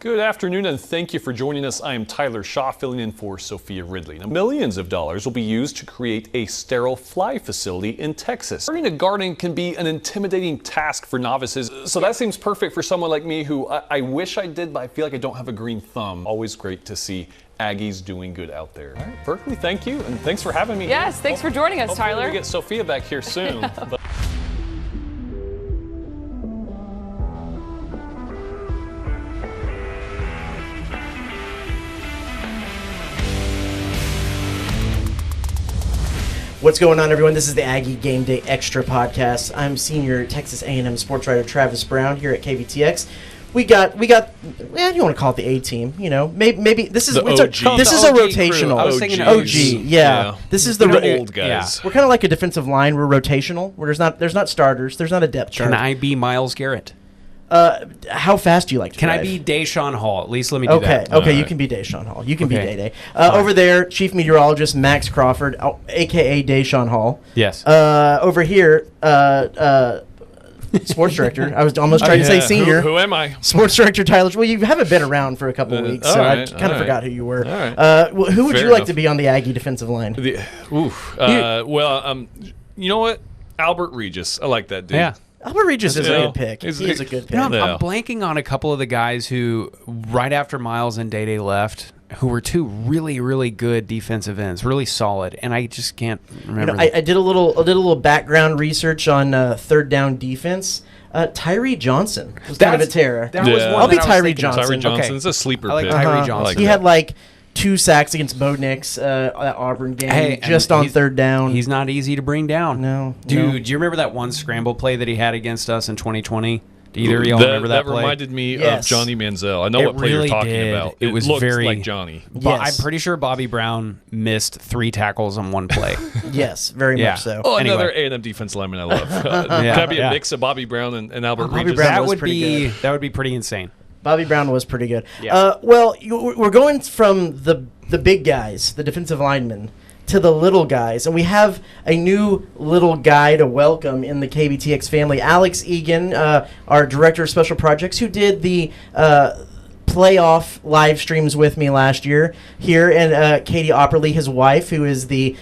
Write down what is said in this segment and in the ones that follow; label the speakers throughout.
Speaker 1: Good afternoon, and thank you for joining us. I am Tyler Shaw, filling in for Sophia Ridley. Now, millions of dollars will be used to create a sterile fly facility in Texas. Starting a garden can be an intimidating task for novices, so that seems perfect for someone like me who I wish I did, but I feel like I don't have a green thumb. Always great to see Aggies doing good out there. All right, Berkeley, thank you, and thanks for having me.
Speaker 2: Yes, thanks for joining us,
Speaker 1: Hopefully
Speaker 2: Tyler.
Speaker 1: We get Sophia back here soon. But
Speaker 3: What's going on, everyone? This is the Aggie Gameday Extra podcast. I'm senior Texas A&M sports writer Travis Brown here at KVTX. We got. Yeah, you want to call it the A team? You know, maybe this is
Speaker 1: The OG.
Speaker 3: this is a rotational.
Speaker 4: I was thinking
Speaker 3: OG.
Speaker 1: OGs.
Speaker 3: Yeah. This is the
Speaker 1: old guys.
Speaker 3: We're kind of like a defensive line. We're rotational. Where there's not starters. There's not a depth chart.
Speaker 4: Can I be Myles Garrett?
Speaker 3: How fast do you like to
Speaker 4: Can
Speaker 3: drive?
Speaker 4: I be Deshaun Hall? At least let me do that.
Speaker 3: Okay, you can be Deshaun Hall. You can be
Speaker 4: Okay.
Speaker 3: Day. Over there, Chief Meteorologist Max Crawford, a.k.a. Deshaun Hall.
Speaker 4: Yes.
Speaker 3: Over here, Sports Director. I was almost trying to say senior.
Speaker 1: Who am I?
Speaker 3: Sports Director Tyler. Well, you haven't been around for a couple of weeks, so I kind of forgot who you were.
Speaker 1: All right.
Speaker 3: Well, who would
Speaker 1: Fair
Speaker 3: you like
Speaker 1: enough.
Speaker 3: to be on the Aggie defensive line?
Speaker 1: You know what? Albert Regis. I like that dude.
Speaker 4: Yeah.
Speaker 3: Albert Regis is a
Speaker 1: Yeah.
Speaker 3: good pick. He
Speaker 1: He's-
Speaker 3: is a good pick.
Speaker 4: You know,
Speaker 1: Yeah.
Speaker 4: I'm blanking on a couple of the guys who, right after Miles and Day left, who were two really, really good defensive ends, really solid, and I just can't remember.
Speaker 3: I did a little background research on third down defense. Tyree Johnson was kind of a terror.
Speaker 4: That was
Speaker 1: Yeah.
Speaker 4: one
Speaker 3: I'll be
Speaker 4: that I was
Speaker 3: Tyree
Speaker 4: thinking of.
Speaker 3: Johnson.
Speaker 1: Tyree
Speaker 3: Okay.
Speaker 1: Johnson's a sleeper
Speaker 4: I like
Speaker 1: pick.
Speaker 4: Tyree
Speaker 1: I
Speaker 4: Johnson.
Speaker 1: like
Speaker 3: He
Speaker 1: that.
Speaker 3: had like 2 sacks against Bo Nix at Auburn game,
Speaker 4: Hey,
Speaker 3: just
Speaker 4: and
Speaker 3: on
Speaker 4: he's-
Speaker 3: third down.
Speaker 4: He's not easy to bring down.
Speaker 3: No,
Speaker 4: Dude,
Speaker 3: no.
Speaker 4: do you remember that one scramble play that he had against us in 2020? Do either of y'all remember that play?
Speaker 1: reminded me
Speaker 3: Yes.
Speaker 1: of Johnny Manziel. I know
Speaker 4: It
Speaker 1: what play
Speaker 4: really
Speaker 1: you're talking
Speaker 4: did.
Speaker 1: about.
Speaker 4: It was
Speaker 1: looked
Speaker 4: very-
Speaker 1: like Johnny.
Speaker 4: But
Speaker 3: Yes.
Speaker 4: I'm pretty sure Bobby Brown missed 3 tackles on one play.
Speaker 3: Yes, very
Speaker 4: Yeah.
Speaker 3: much so.
Speaker 1: Oh,
Speaker 4: Anyway.
Speaker 1: another A&M defense lineman I love. Can I be a mix of Bobby Brown and Albert
Speaker 3: Bobby
Speaker 1: Regis?
Speaker 3: Brown
Speaker 4: that
Speaker 3: was
Speaker 4: would
Speaker 3: pretty
Speaker 4: be
Speaker 3: good.
Speaker 4: that would be pretty insane.
Speaker 3: Bobby Brown was pretty good.
Speaker 4: Yeah.
Speaker 3: We're going from the big guys, the defensive linemen, to the little guys, and we have a new little guy to welcome in the KBTX family. Alex Egan, our director of special projects, who did the playoff live streams with me last year here, and Katie Opperly, his wife, who is the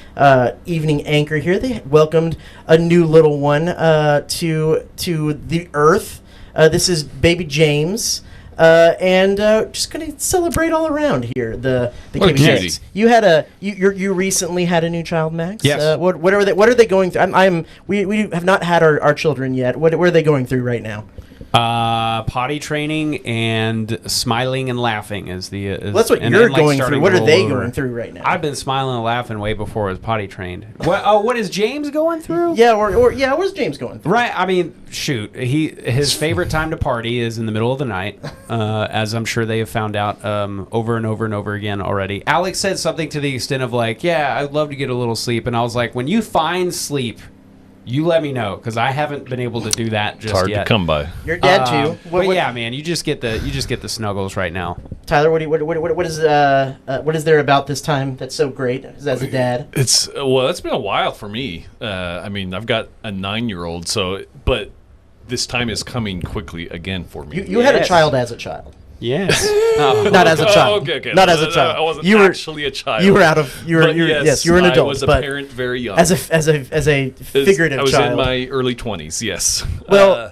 Speaker 3: evening anchor here. They welcomed a new little one to the earth. This is baby James. And just gonna celebrate all around here. The
Speaker 1: What a
Speaker 3: KBTX.
Speaker 1: cutie.
Speaker 3: You had you recently had a new child, Max.
Speaker 4: Yes.
Speaker 3: What are they going through? We have not had our children yet. What are they going through right now?
Speaker 4: Potty training and smiling and laughing is the.
Speaker 3: Well, that's what you're going through. What are they going through right now?
Speaker 4: I've been smiling and laughing way before I was potty trained. What is James going through?
Speaker 3: Yeah, where's James going through?
Speaker 4: Right. I mean, shoot. His favorite time to party is in the middle of the night, as I'm sure they have found out over and over and over again already. Alex said something to the extent of like, "Yeah, I'd love to get a little sleep," and I was like, "When you find sleep, you let me know because I haven't been able to do that just
Speaker 1: It's hard
Speaker 4: yet."
Speaker 1: to come by.
Speaker 3: Your dad too.
Speaker 4: But yeah, man, you just get the snuggles right now.
Speaker 3: Tyler, what is there about this time that's so great as a dad?
Speaker 1: It's been a while for me. I mean, I've got a 9-year-old, but this time is coming quickly again for me.
Speaker 3: You had a
Speaker 4: Yes.
Speaker 3: child as a child.
Speaker 4: Yes.
Speaker 3: Not as a child.
Speaker 1: Okay.
Speaker 3: Not as a child.
Speaker 1: I wasn't
Speaker 3: You were
Speaker 1: actually a child.
Speaker 3: You were
Speaker 1: But
Speaker 3: yes, you were an adult.
Speaker 1: I was a
Speaker 3: but
Speaker 1: parent very young.
Speaker 3: as a figurative
Speaker 1: I was
Speaker 3: child.
Speaker 1: in my early 20s. Yes.
Speaker 3: Well,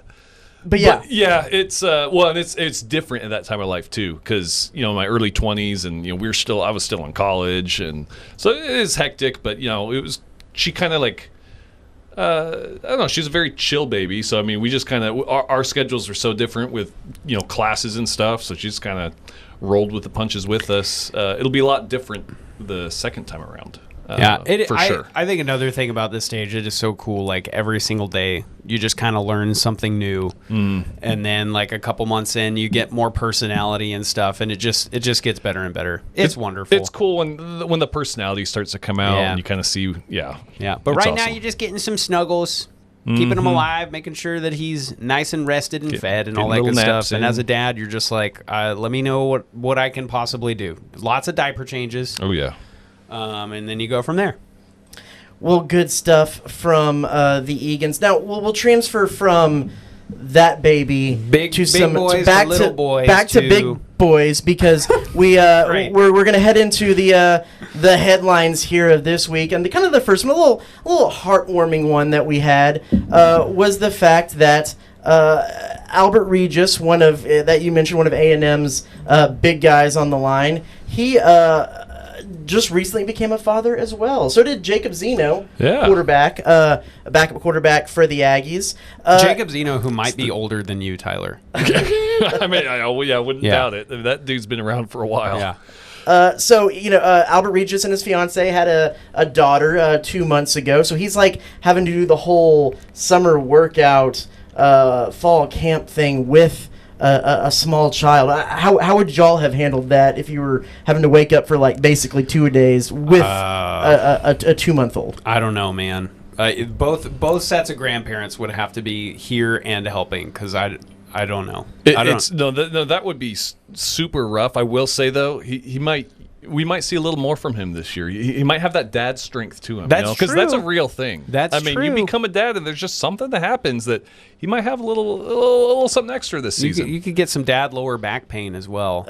Speaker 3: but yeah.
Speaker 1: But yeah, it's and it's different at that time of life too, because my early 20s, and I was still in college, and so it is hectic. But she kind of like. I don't know. She's a very chill baby, so I mean, we just kind of our schedules are so different with classes and stuff. So she's kind of rolled with the punches with us. It'll be a lot different the second time around. For sure.
Speaker 4: I think another thing about this stage, it is so cool. Like every single day, you just kind of learn something new, and then like a couple months in, you get more personality and stuff, and it just gets better and better. It's wonderful.
Speaker 1: It's cool when the personality starts to come out, and you kind of see,
Speaker 4: Yeah, but
Speaker 1: it's
Speaker 4: right now
Speaker 1: awesome.
Speaker 4: you're just getting some snuggles, keeping him alive, making sure that he's nice and rested and fed and all that
Speaker 1: getting
Speaker 4: good
Speaker 1: little
Speaker 4: stuff.
Speaker 1: naps
Speaker 4: And
Speaker 1: in.
Speaker 4: as a dad, you're just like, let me know what I can possibly do. Lots of diaper changes,
Speaker 1: Oh yeah.
Speaker 4: and then you go from there.
Speaker 3: Well, good stuff from the Egans. Now we'll transfer from that baby
Speaker 4: Big
Speaker 3: to
Speaker 4: boys
Speaker 3: back
Speaker 4: to little
Speaker 3: to
Speaker 4: boys
Speaker 3: back to
Speaker 4: to-
Speaker 3: big boys because we're gonna head into the headlines here of this week, and the first one, a little heartwarming one that we had was the fact that Albert Regis, one of that you mentioned, one of A&M's big guys on the line, he just recently became a father as well. So did Jacob Zeno, quarterback, backup quarterback for the Aggies.
Speaker 4: Jacob Zeno, who might be older than you, Tyler.
Speaker 1: I mean, I wouldn't doubt it. I mean, that dude's been around for a while.
Speaker 4: Yeah.
Speaker 3: So Albert Regis and his fiance had a daughter 2 months ago. So he's like having to do the whole summer workout, fall camp thing with a small child. How would y'all have handled that if you were having to wake up for like basically 2 days with a 2-month-old?
Speaker 4: I don't know, man. Both sets of grandparents would have to be here and helping because I don't know.
Speaker 1: That would be super rough. I will say though, we might see a little more from him this year. He might have that dad strength to him.
Speaker 4: That's true.
Speaker 1: Because that's a real thing.
Speaker 4: That's true.
Speaker 1: You become a dad, and there's just something that happens that he might have a little something extra this season.
Speaker 4: You could get some dad lower back pain as well.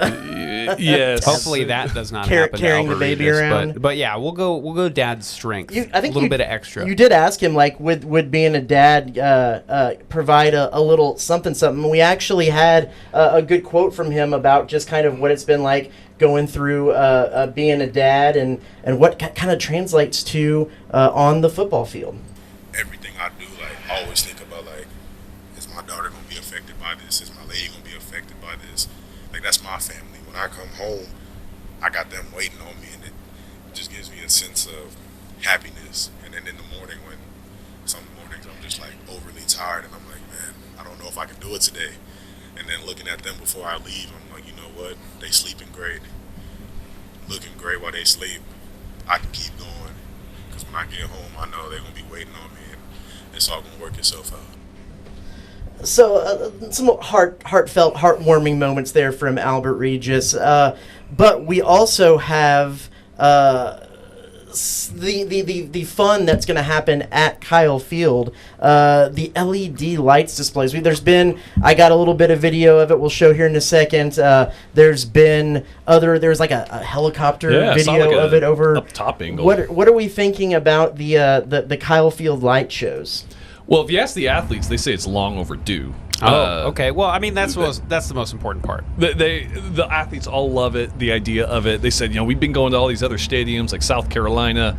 Speaker 1: Yes.
Speaker 4: Hopefully that does not happen.
Speaker 3: Carrying
Speaker 4: to
Speaker 3: the baby
Speaker 4: Regis,
Speaker 3: around.
Speaker 4: But yeah, we'll go dad's strength.
Speaker 3: I think
Speaker 4: a little bit of extra.
Speaker 3: You did ask him like, would being a dad provide a little something. We actually had a good quote from him about just kind of what it's been like going through being a dad and what kind of translates to on the football field.
Speaker 2: Everything I do, like, I always think about, like, is my daughter going to be affected by this? Is my lady going to be affected by this? Like, that's my family. When I come home, I got them waiting on me, and it just gives me a sense of happiness. And then in the morning, when some mornings I'm just, like, overly tired, and I'm like, man, I don't know if I can do it today. And then looking at them before I leave, I'm like, you know what? They sleeping great, looking great while they sleep. I can keep going because when I get home, I know they're gonna be waiting on me, and it's all gonna work itself out.
Speaker 3: So some heartfelt, heartwarming moments there from Albert Regis, but we also have the fun that's going to happen at Kyle Field, the LED lights displays. I got a little bit of video of it we'll show here in a second. There's like a helicopter video of it over
Speaker 1: up top angle.
Speaker 3: What are we thinking about the Kyle Field light shows?
Speaker 1: Well, if you ask the athletes, they say it's long overdue.
Speaker 4: Okay. Well, I mean, that's the most important part.
Speaker 1: The athletes all love it, the idea of it. They said, we've been going to all these other stadiums like South Carolina,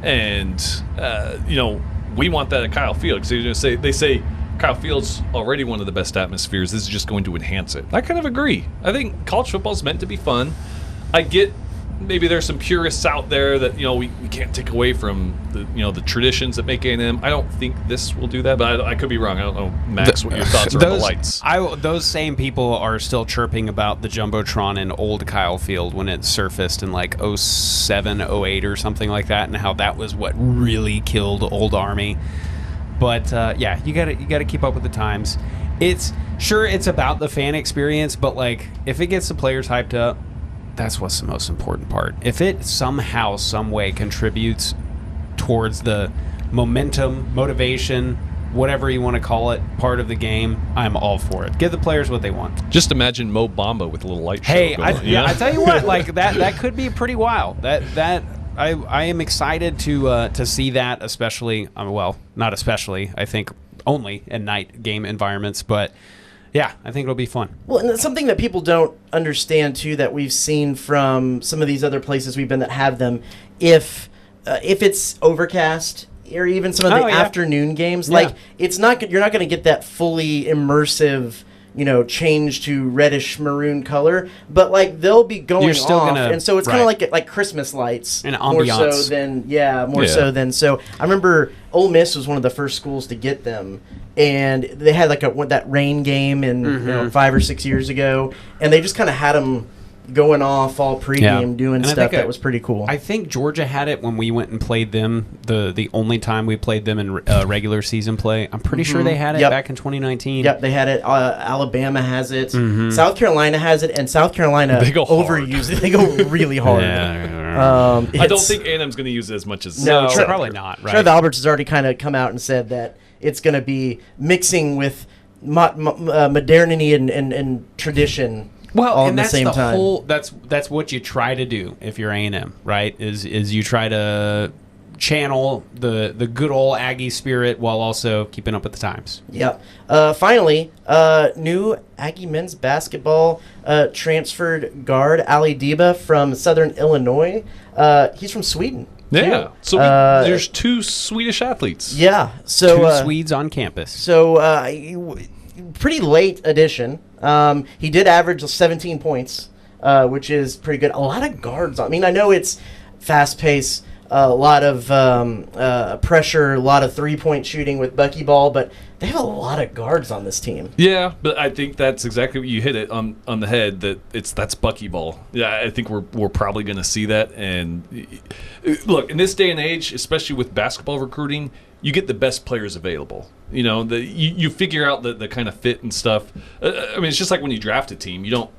Speaker 1: and we want that at Kyle Field because they say Kyle Field's already one of the best atmospheres. This is just going to enhance it. I kind of agree. I think college football is meant to be fun. I get maybe there's some purists out there that we can't take away from the traditions that make A&M. I don't think this will do that, but I could be wrong. I don't know, Max, what your thoughts are on the lights.
Speaker 4: Those same people are still chirping about the Jumbotron in old Kyle Field when it surfaced in like 07, 08 or something like that, and how that was what really killed Old Army. But yeah, you gotta keep up with the times. It's about the fan experience, but like if it gets the players hyped up, that's what's the most important part. If it somehow, some way contributes towards the momentum, motivation, whatever you want to call it, part of the game, I'm all for it. Give the players what they want.
Speaker 1: Just imagine Mo Bamba with a little light show.
Speaker 4: Hey, I tell you what, like that could be pretty wild. I am excited to see that, especially, not especially, I think only in night game environments, but yeah, I think it'll be fun. Well,
Speaker 3: and it's something that people don't understand, too, that we've seen from some of these other places we've been that have them. If it's overcast or even some of the afternoon games, like you're not going to get that fully immersive, change to reddish maroon color, but like they'll be going off, and so it's kind of like Christmas lights,
Speaker 4: and ambiance.
Speaker 3: More so than. So I remember Ole Miss was one of the first schools to get them, and they had like that rain game in 5 or 6 years ago, and they just kind of had them going off all pregame doing and stuff that was pretty cool.
Speaker 4: I think Georgia had it when we went and played them, the only time we played them in regular season play. I'm pretty sure they had it back in 2019.
Speaker 3: Yep, they had it. Alabama has it. South Carolina has it, and South Carolina overuse it. They go really hard.
Speaker 1: I don't think A&M's going to use it as much as...
Speaker 4: No, probably not. Right.
Speaker 3: Trev Alberts has already kind of come out and said that it's going to be mixing with modernity and tradition.
Speaker 4: Well,
Speaker 3: all
Speaker 4: and
Speaker 3: at the
Speaker 4: that's
Speaker 3: same
Speaker 4: the
Speaker 3: time.
Speaker 4: whole. That's what you try to do if you're A&M, right? Is you try to channel the good old Aggie spirit while also keeping up with the times.
Speaker 3: Yep. Finally, new Aggie men's basketball transferred guard Ali Deba from Southern Illinois. He's from Sweden.
Speaker 1: Yeah.
Speaker 3: too.
Speaker 1: So there's 2 Swedish athletes.
Speaker 3: Yeah. So
Speaker 4: Two Swedes on campus.
Speaker 3: So pretty late addition. He did average 17 points, which is pretty good. A lot of guards. I mean, I know it's fast pace, a lot of pressure, a lot of 3-point shooting with buckyball, but they have a lot of guards on this team.
Speaker 1: Yeah, but I think that's exactly what you hit it on the head. That's buckyball. Yeah, I think we're probably going to see that. And look, in this day and age, especially with basketball recruiting, you get the best players available. You know, you figure out the kind of fit and stuff. I mean, it's just like when you draft a team, you don't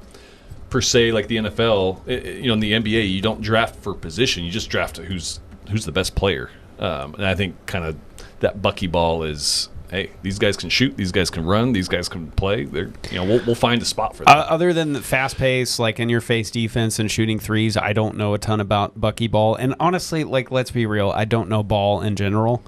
Speaker 1: per se like the NFL. In the NBA, you don't draft for position. You just draft who's the best player. And I think kind of that buckyball is. Hey, these guys can shoot. These guys can run. These guys can play. We'll find a spot for them.
Speaker 4: Other than the fast pace, like in-your-face defense and shooting threes, I don't know a ton about buckyball. And honestly, like, let's be real, I don't know ball in general.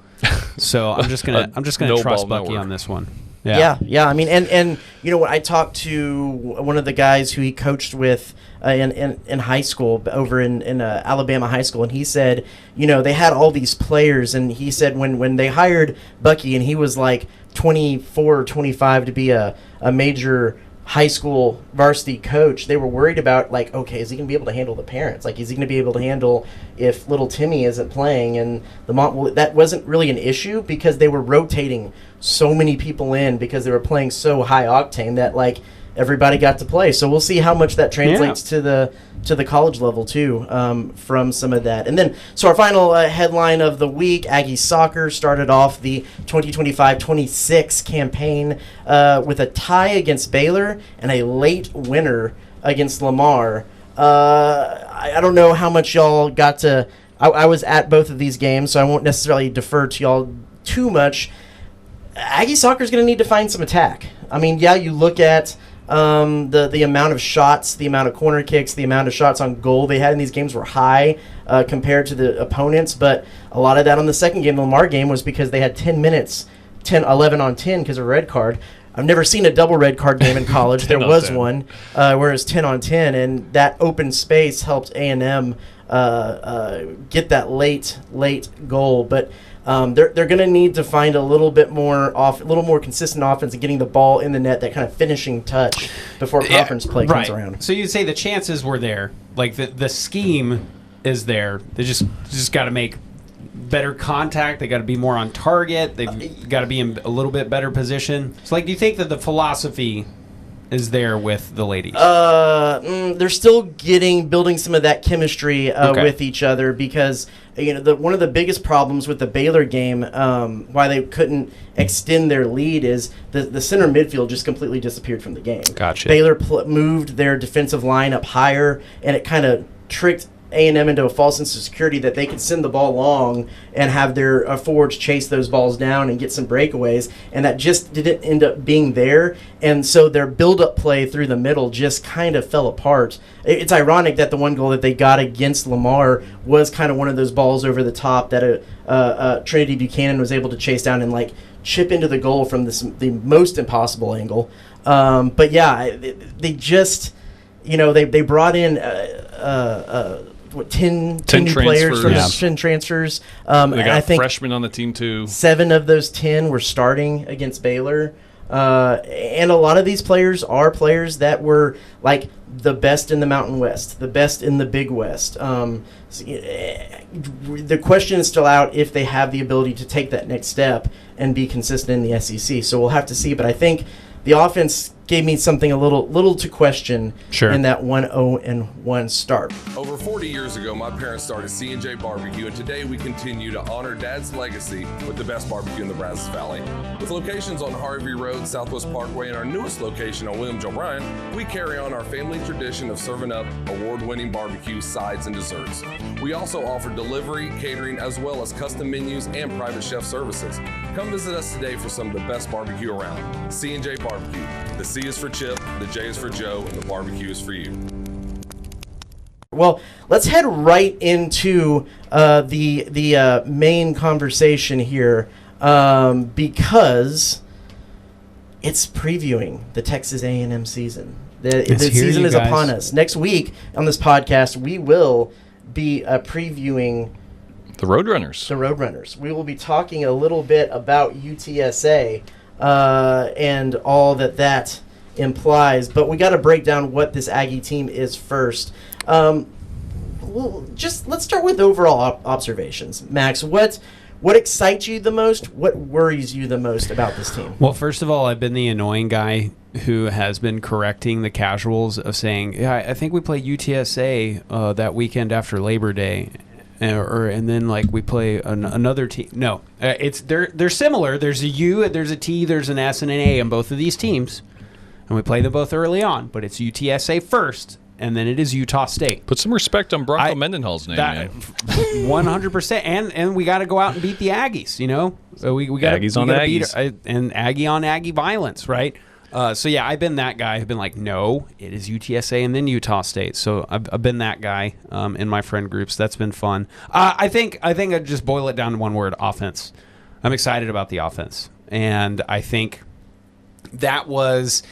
Speaker 4: So I'm just gonna
Speaker 1: No
Speaker 4: trust
Speaker 1: ball, no
Speaker 4: Bucky
Speaker 1: work.
Speaker 4: on this one.
Speaker 3: Yeah. I mean, and when I talked to one of the guys who he coached with in high school over in Alabama high school, and he said, they had all these players, and he said when they hired Bucky and he was like 24 or 25 to be a major high school varsity coach, they were worried about, like, okay, is he going to be able to handle the parents? Like, is he going to be able to handle if little Timmy isn't playing? And the mom, well, that wasn't really an issue because they were rotating so many people in because they were playing so high octane that, like, everybody got to play. So we'll see how much that translates to the college level too, from some of that. And then, so our final headline of the week: Aggie soccer started off the 2025-26 campaign with a tie against Baylor and a late winner against Lamar. I don't know how much y'all got to. I was at both of these games, so I won't necessarily defer to y'all too much. Aggie soccer is going to need to find some attack. I mean, yeah, you look at the amount of shots, the amount of corner kicks, the amount of shots on goal they had in these games were high compared to the opponents, but a lot of that on the second game, the Lamar game, was because they had 10 minutes, 11 on 10 because of a red card. I've never seen a double red card game in college. There was
Speaker 1: 10.
Speaker 3: one where it was 10 on 10, and that open space helped A&M get that late goal. But they're going to need to find a little more consistent offense and getting the ball in the net, that kind of finishing touch before conference play comes around.
Speaker 4: So you'd say the chances were there, like the scheme is there. They just got to make better contact. They got to be more on target. They've got to be in a little bit better position. So, like, do you think that the philosophy is there with the ladies?
Speaker 3: They're still building some of that chemistry with each other, because one of the biggest problems with the Baylor game, why they couldn't extend their lead, is the center midfield just completely disappeared from the game.
Speaker 4: Gotcha.
Speaker 3: Baylor moved their defensive line up higher, and it kind of tricked A&M into a false sense of security that they could send the ball long and have their forwards chase those balls down and get some breakaways, and that just didn't end up being there. And so their build-up play through the middle just kind of fell apart. It's ironic that the one goal that they got against Lamar was kind of one of those balls over the top that Trinity Buchanan was able to chase down and, like, chip into the goal from the most impossible angle. But yeah, they just, they brought in 10 new players from 10 transfers.
Speaker 1: They got
Speaker 3: I think
Speaker 1: freshmen on the team too.
Speaker 3: 7 of those 10 were starting against Baylor. And a lot of these players are players that were, like, the best in the Mountain West, the best in the Big West. The question is still out if they have the ability to take that next step and be consistent in the SEC. So we'll have to see. But I think the offense gave me something a little to question
Speaker 4: Sure.
Speaker 3: in that 1-0-1 start.
Speaker 5: Over 40 years ago, my parents started C&J Barbecue, and today we continue to honor Dad's legacy with the best barbecue in the Brazos Valley. With locations on Harvey Road, Southwest Parkway, and our newest location on William Joe Bryan, we carry on our family tradition of serving up award-winning barbecue, sides, and desserts. We also offer delivery, catering, as well as custom menus and private chef services. Come visit us today for some of the best barbecue around. C&J Barbecue. The C is for Chip, the J is for Joe, and the barbecue is for you.
Speaker 3: Well, let's head right into the main conversation here because it's previewing the Texas A&M season. The season is upon us. Next week on this podcast, we will be previewing
Speaker 1: The Roadrunners.
Speaker 3: the Roadrunners. We will be talking a little bit about UTSA and all that implies, but we got to break down what this Aggie team is first. Well, let's start with overall observations. Max, what excites you the most? What worries you the most about this team?
Speaker 4: Well, first of all, I've been the annoying guy who has been correcting the casuals of saying, yeah, I think we play UTSA that weekend after Labor Day. And then like we play another team. No, they're similar. There's a U, there's a T, there's an S, and an A in both of these teams, and we play them both early on. But it's UTSA first, and then it is Utah State.
Speaker 1: Put some respect on Bronco Mendenhall's name, man.
Speaker 4: 100%. And we got to go out and beat the Aggies. You know, so we got
Speaker 1: Aggies on Aggies,
Speaker 4: and Aggie on Aggie violence, right? So yeah, I've been that guy. I've been like, no, it is UTSA and then Utah State. So I've been that guy in my friend groups. That's been fun. I think I'd just boil it down to one word: offense. I'm excited about the offense, and I think that was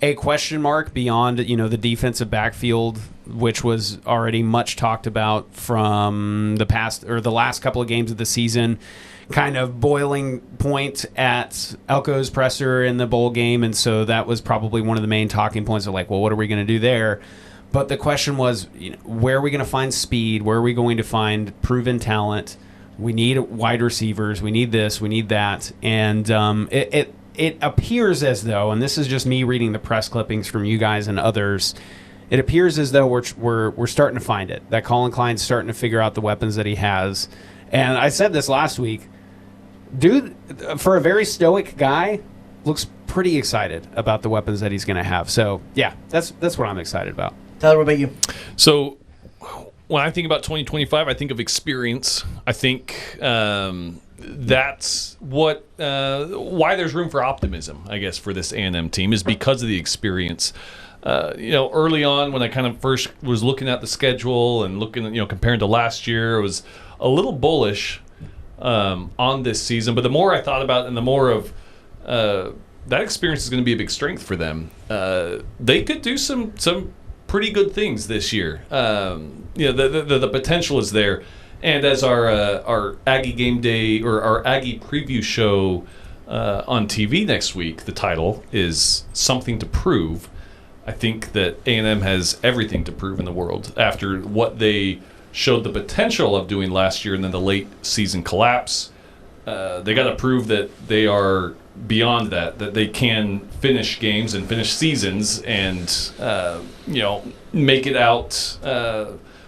Speaker 4: a question mark beyond the defensive backfield, which was already much talked about from the past or the last couple of games of the season. Kind of boiling point at Elko's presser in the bowl game, and so that was probably one of the main talking points of like, well, what are we going to do there? But the question was, where are we going to find speed? Where are we going to find proven talent? We need wide receivers. We need this. We need that. And it appears as though, and this is just me reading the press clippings from you guys and others, it appears as though we're starting to find it. That Colin Klein's starting to figure out the weapons that he has. And I said this last week. Dude, for a very stoic guy, looks pretty excited about the weapons that he's going to have. So, yeah, that's what I'm excited about.
Speaker 3: Tyler, what about you?
Speaker 1: So, when I think about 2025, I think of experience. I think that's what why there's room for optimism, I guess, for this A&M team is because of the experience. Early on when I kind of first was looking at the schedule and looking, comparing to last year, it was a little bullish on this season. But the more I thought about it and the more of that experience is going to be a big strength for them. They could do some pretty good things this year. The potential is there. And as our Aggie Game Day or our Aggie preview show on TV next week, the title is Something to Prove. I think that A&M has everything to prove in the world after what they showed the potential of doing last year and then the late season collapse. They got to prove that they are beyond that they can finish games and finish seasons and, make it out,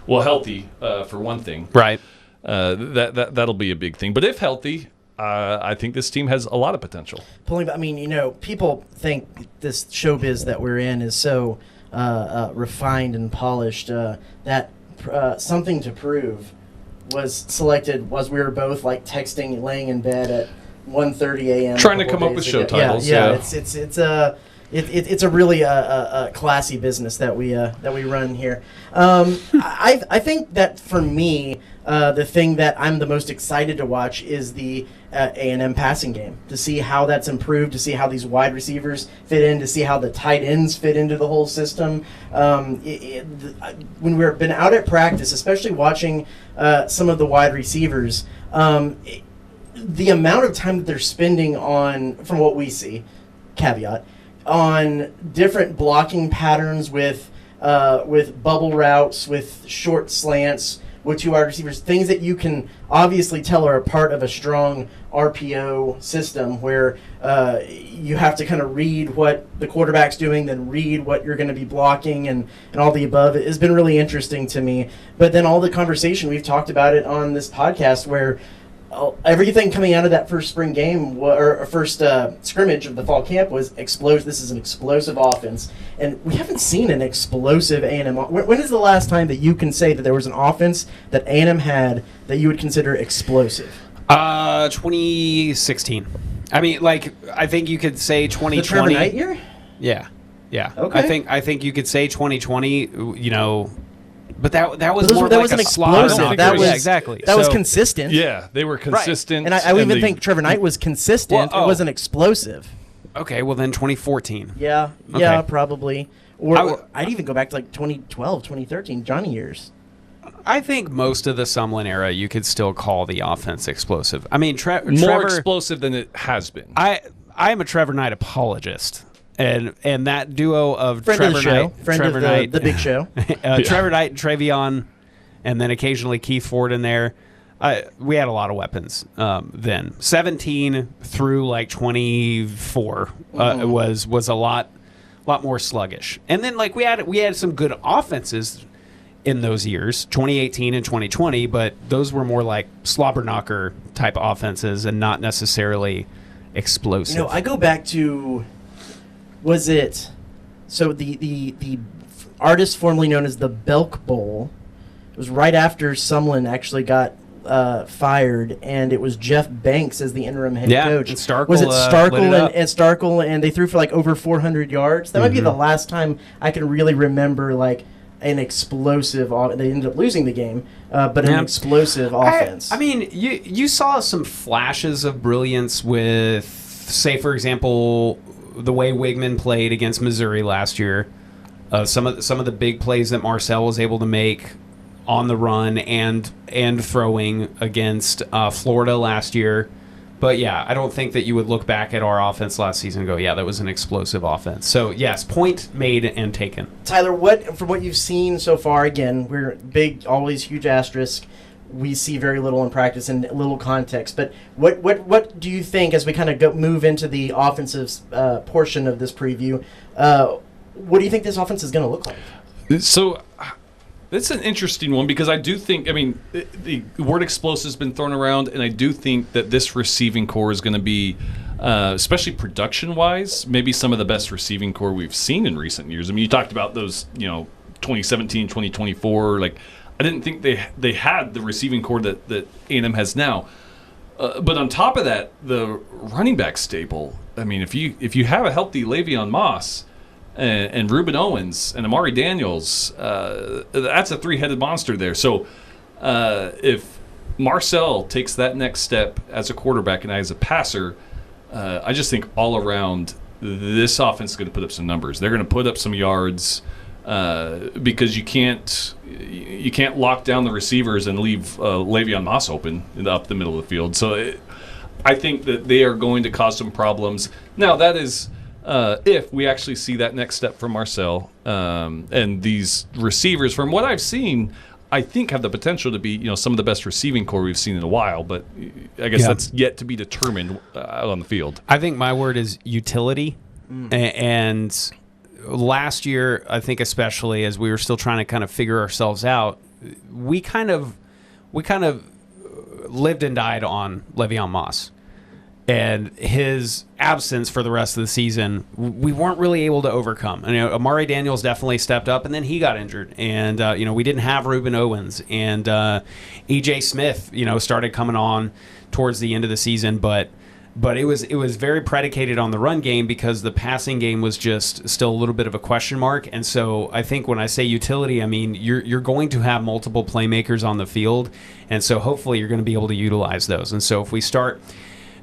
Speaker 1: healthy for one thing.
Speaker 4: Right.
Speaker 1: That'll be a big thing. But if healthy, I think this team has a lot of potential.
Speaker 3: People think this showbiz that we're in is so refined and polished that Something to Prove was selected as we were both like texting, laying in bed at 1:30 a.m.
Speaker 1: Trying to come up with show titles.
Speaker 3: Yeah. It's a really classy business that we run here. I think that for me, the thing that I'm the most excited to watch is the A&M passing game, to see how that's improved, to see how these wide receivers fit in, to see how the tight ends fit into the whole system. When we've been out at practice, especially watching some of the wide receivers, the amount of time that they're spending on, from what we see, caveat, on different blocking patterns with bubble routes, with short slants, with 2 wide receivers, things that you can obviously tell are a part of a strong RPO system where you have to kind of read what the quarterback's doing, then read what you're going to be blocking and all the above. It has been really interesting to me. But then all the conversation, we've talked about it on this podcast where everything coming out of that first spring game or first scrimmage of the fall camp was explosive. This is an explosive offense, and we haven't seen an explosive A&M. When is the last time that you can say that there was an offense that A&M had that you would consider explosive?
Speaker 4: 2016. I mean, like, I think you could say 2020.
Speaker 3: The Trevor Knight year?
Speaker 4: Yeah.
Speaker 3: Okay.
Speaker 4: I think you could say 2020. You know. But that was more
Speaker 3: that
Speaker 4: like
Speaker 3: was
Speaker 4: a
Speaker 3: an explosive. That was
Speaker 4: exactly.
Speaker 3: That was consistent.
Speaker 1: Yeah, they were consistent.
Speaker 3: And I even think Trevor Knight was consistent.
Speaker 4: Well,
Speaker 3: It wasn't explosive.
Speaker 4: Okay, well then 2014.
Speaker 3: Yeah,
Speaker 4: Okay.
Speaker 3: probably. Or I'd even go back to like 2012, 2013, Johnny years.
Speaker 4: I think most of the Sumlin era you could still call the offense explosive. I mean,
Speaker 1: more
Speaker 4: Trevor,
Speaker 1: explosive than it has been.
Speaker 4: I am a Trevor Knight apologist. And that duo of
Speaker 3: Friend
Speaker 4: Trevor
Speaker 3: of the show.
Speaker 4: Knight,
Speaker 3: Friend
Speaker 4: Trevor
Speaker 3: of
Speaker 4: Knight,
Speaker 3: the big show.
Speaker 4: Trevor Knight and Travion, and then occasionally Keith Ford in there. We had a lot of weapons then. 17 through like 24 was a lot more sluggish. And then like we had some good offenses in those years, 2018 and 2020, but those were more like slobber knocker type offenses and not necessarily explosive.
Speaker 3: I go back to, was it, so the artist formerly known as the Belk Bowl, it was right after Sumlin actually got fired, and it was Jeff Banks as the interim head coach.
Speaker 4: And Starkle,
Speaker 3: was it Starkle
Speaker 4: lit it up.
Speaker 3: and Starkle, and they threw for like over 400 yards? That might be the last time I can really remember like an explosive. They ended up losing the game, but an explosive offense.
Speaker 4: I mean, you saw some flashes of brilliance with, say, for example, the way Wigman played against Missouri last year. Some of the big plays that Marcel was able to make on the run and throwing against Florida last year. But yeah, I don't think that you would look back at our offense last season and go, yeah, that was an explosive offense. So yes, point made and taken.
Speaker 3: Tyler, from what you've seen so far, again, we're big, always huge asterisk. We see very little in practice and little context. But what do you think as we kind of move into the offensive portion of this preview? What do you think this offense is going to look like?
Speaker 1: So it's an interesting one because I do think, the word explosive has been thrown around, and I do think that this receiving core is going to be, especially production-wise, maybe some of the best receiving core we've seen in recent years. I mean, you talked about those, 2017, 2024. Like, I didn't think they had the receiving core that A&M has now. But on top of that, the running back stable. I mean, if you have a healthy Le'Veon Moss and Reuben Owens and Amari Daniels, that's a three-headed monster there. So if Marcel takes that next step as a quarterback and as a passer, I just think all around this offense is going to put up some numbers. They're going to put up some yards because you can't lock down the receivers and leave Le'Veon Moss open up the middle of the field. So I think that they are going to cause some problems. Now, that is if we actually see that next step from Marcel, and these receivers, from what I've seen, I think have the potential to be some of the best receiving core we've seen in a while. But I guess that's yet to be determined out on the field.
Speaker 4: I think my word is utility. And last year, I think especially as we were still trying to kind of figure ourselves out, we kind of lived and died on Le'Veon Moss. And his absence for the rest of the season, we weren't really able to overcome. And, Amari Daniels definitely stepped up, and then he got injured. And, we didn't have Reuben Owens. And E.J. Smith, started coming on towards the end of the season. But it was very predicated on the run game because the passing game was just still a little bit of a question mark. And so I think when I say utility, I mean you're going to have multiple playmakers on the field. And so hopefully you're going to be able to utilize those. And so if we start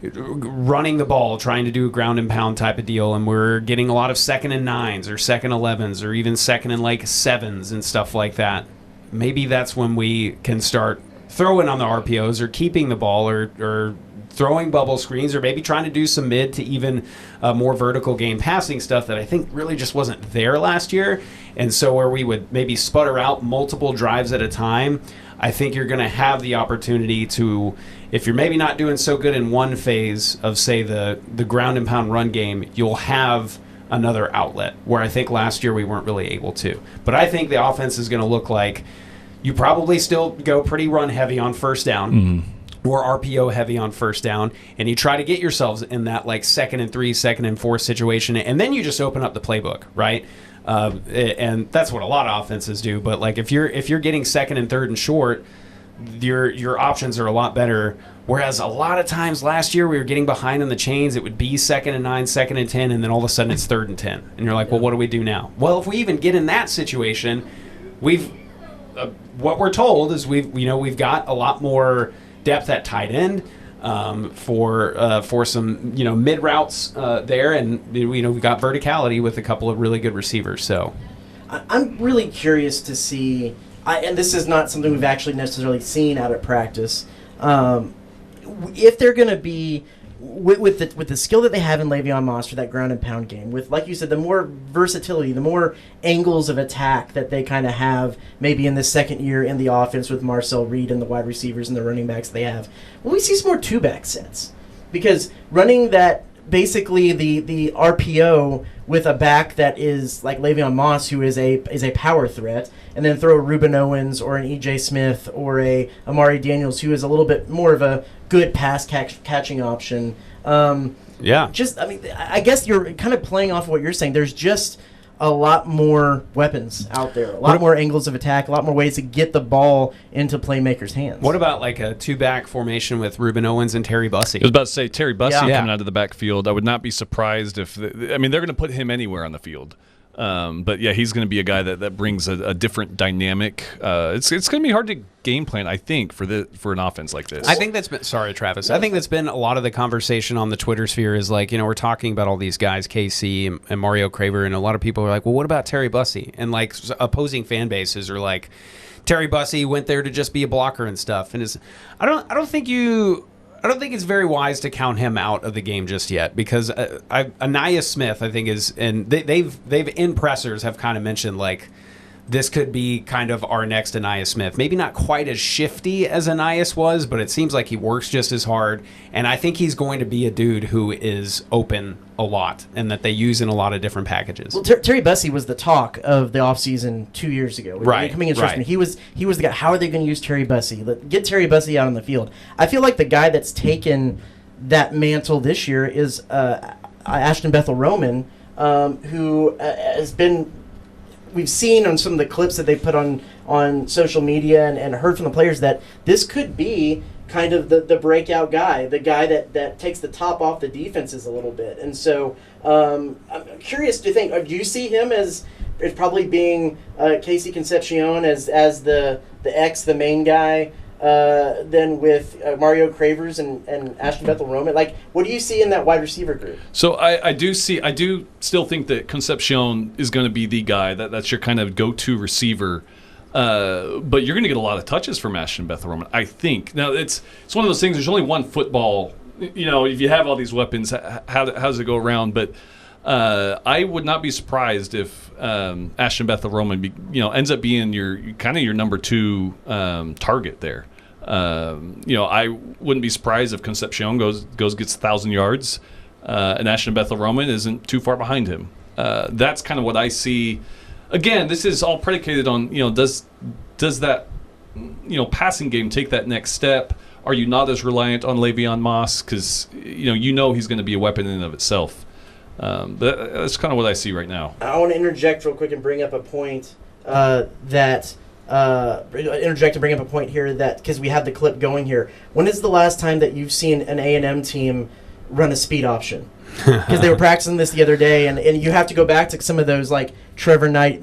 Speaker 4: running the ball, trying to do a ground and pound type of deal, and we're getting a lot of 2nd and 9s or 2nd 11s or even 2nd and 7s and stuff like that, maybe that's when we can start throwing on the RPOs or keeping the ball or throwing bubble screens or maybe trying to do some mid to even more vertical game passing stuff that I think really just wasn't there last year. And so where we would maybe sputter out multiple drives at a time, I think you're going to have the opportunity to, if you're maybe not doing so good in one phase of, say, the ground and pound run game, you'll have another outlet where I think last year we weren't really able to. But I think the offense is going to look like you probably still go pretty run heavy on first down or RPO heavy on first down, and you try to get yourselves in that like 2nd and 3, 2nd and 4 situation, and then you just open up the playbook, right? And that's what a lot of offenses do. But like if you're getting 2nd and 3rd and short, your options are a lot better. Whereas a lot of times last year we were getting behind in the chains, it would be 2nd and 9, 2nd and 10, and then all of a sudden it's 3rd and 10, and you're like, well, what do we do now? Well, if we even get in that situation, what we're told is we've got a lot more depth at tight end for some mid routes there, and we've got verticality with a couple of really good receivers. So
Speaker 3: I'm really curious to see, and this is not something we've actually necessarily seen out at practice, if they're going to be with the skill that they have in Le'Veon Moss for that ground and pound game, with, like you said, the more versatility, the more angles of attack that they kind of have maybe in this second year in the offense with Marcel Reed and the wide receivers and the running backs they have, will we see some more two-back sets? Because running that, basically the RPO with a back that is like Le'Veon Moss, who is a power threat, and then throw a Reuben Owens or an E.J. Smith or a Amari Daniels, who is a little bit more of a good pass catching option. I guess you're kind of playing off of what you're saying. There's just a lot more weapons out there, a lot more angles of attack, a lot more ways to get the ball into playmakers' hands.
Speaker 4: What about like a two-back formation with Reuben Owens and Terry Bussey?
Speaker 1: I was about to say Terry Bussey
Speaker 3: Yeah.
Speaker 1: coming out of the backfield. I would not be surprised if they're going to put him anywhere on the field. But yeah, he's going to be a guy that brings a different dynamic. It's going to be hard to game plan, I think, for an offense like this.
Speaker 4: I think that's been, sorry, Travis. I think that's been a lot of the conversation on the Twitter sphere is like, we're talking about all these guys, KC and Mario Craver, and a lot of people are like, well, what about Terry Bussey? And like opposing fan bases are like, Terry Bussey went there to just be a blocker and stuff. And I don't think it's very wise to count him out of the game just yet, because Anaya Smith, I think, is, and they've in pressers have kind of mentioned like this could be kind of our next Anaya Smith. Maybe not quite as shifty as Anais was, but it seems like he works just as hard. And I think he's going to be a dude who is open a lot and that they use in a lot of different packages.
Speaker 3: Well, Terry Bussey was the talk of the offseason 2 years ago.
Speaker 4: Right,
Speaker 3: Coming in
Speaker 4: right.
Speaker 3: freshman, he was the guy. How are they going to use Terry Bussey? Get Terry Bussey out on the field. I feel like the guy that's taken that mantle this year is Ashton Bethel Roman, who has been. We've seen on some of the clips that they put on social media and heard from the players that this could be kind of the breakout guy, the guy that takes the top off the defenses a little bit. And so I'm curious to think, do you see him as probably being Casey Concepcion as the main guy, then with Mario Cravers and Ashton Bethel Roman? Like, what do you see in that wide receiver group?
Speaker 1: So I do still think that Concepcion is going to be the guy that's your kind of go-to receiver. But you're going to get a lot of touches from Ashton Bethel Roman, I think. Now, it's one of those things. There's only one football. If you have all these weapons, how does it go around? But I would not be surprised if Ashton Bethel Roman ends up being your number 2 target there. I wouldn't be surprised if Concepcion gets 1,000 yards, and Ashton Bethel Roman isn't too far behind him. That's kind of what I see. Again, this is all predicated on does that passing game take that next step? Are you not as reliant on Le'Veon Moss because he's going to be a weapon in and of itself? But that's kind of what I see right now.
Speaker 3: I want to interject real quick and bring up a point because we have the clip going here. When is the last time that you've seen an A&M team run a speed option? Because they were practicing this the other day, and you have to go back to some of those like Trevor Knight,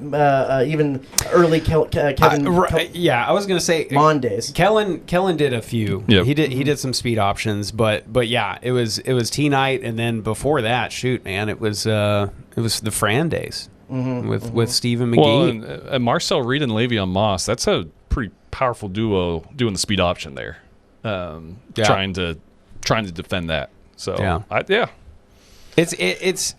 Speaker 3: even early Kevin.
Speaker 4: I was gonna say
Speaker 3: Mon days.
Speaker 4: Kellen did a few.
Speaker 1: Yep.
Speaker 4: He did some speed options, but yeah, it was T Knight, and then before that, it was the Fran days with Stephen McGee.
Speaker 1: Well, and Marcel Reed and Le'Veon Moss. That's a pretty powerful duo doing the speed option there, trying to trying to defend that. So
Speaker 4: yeah. It's.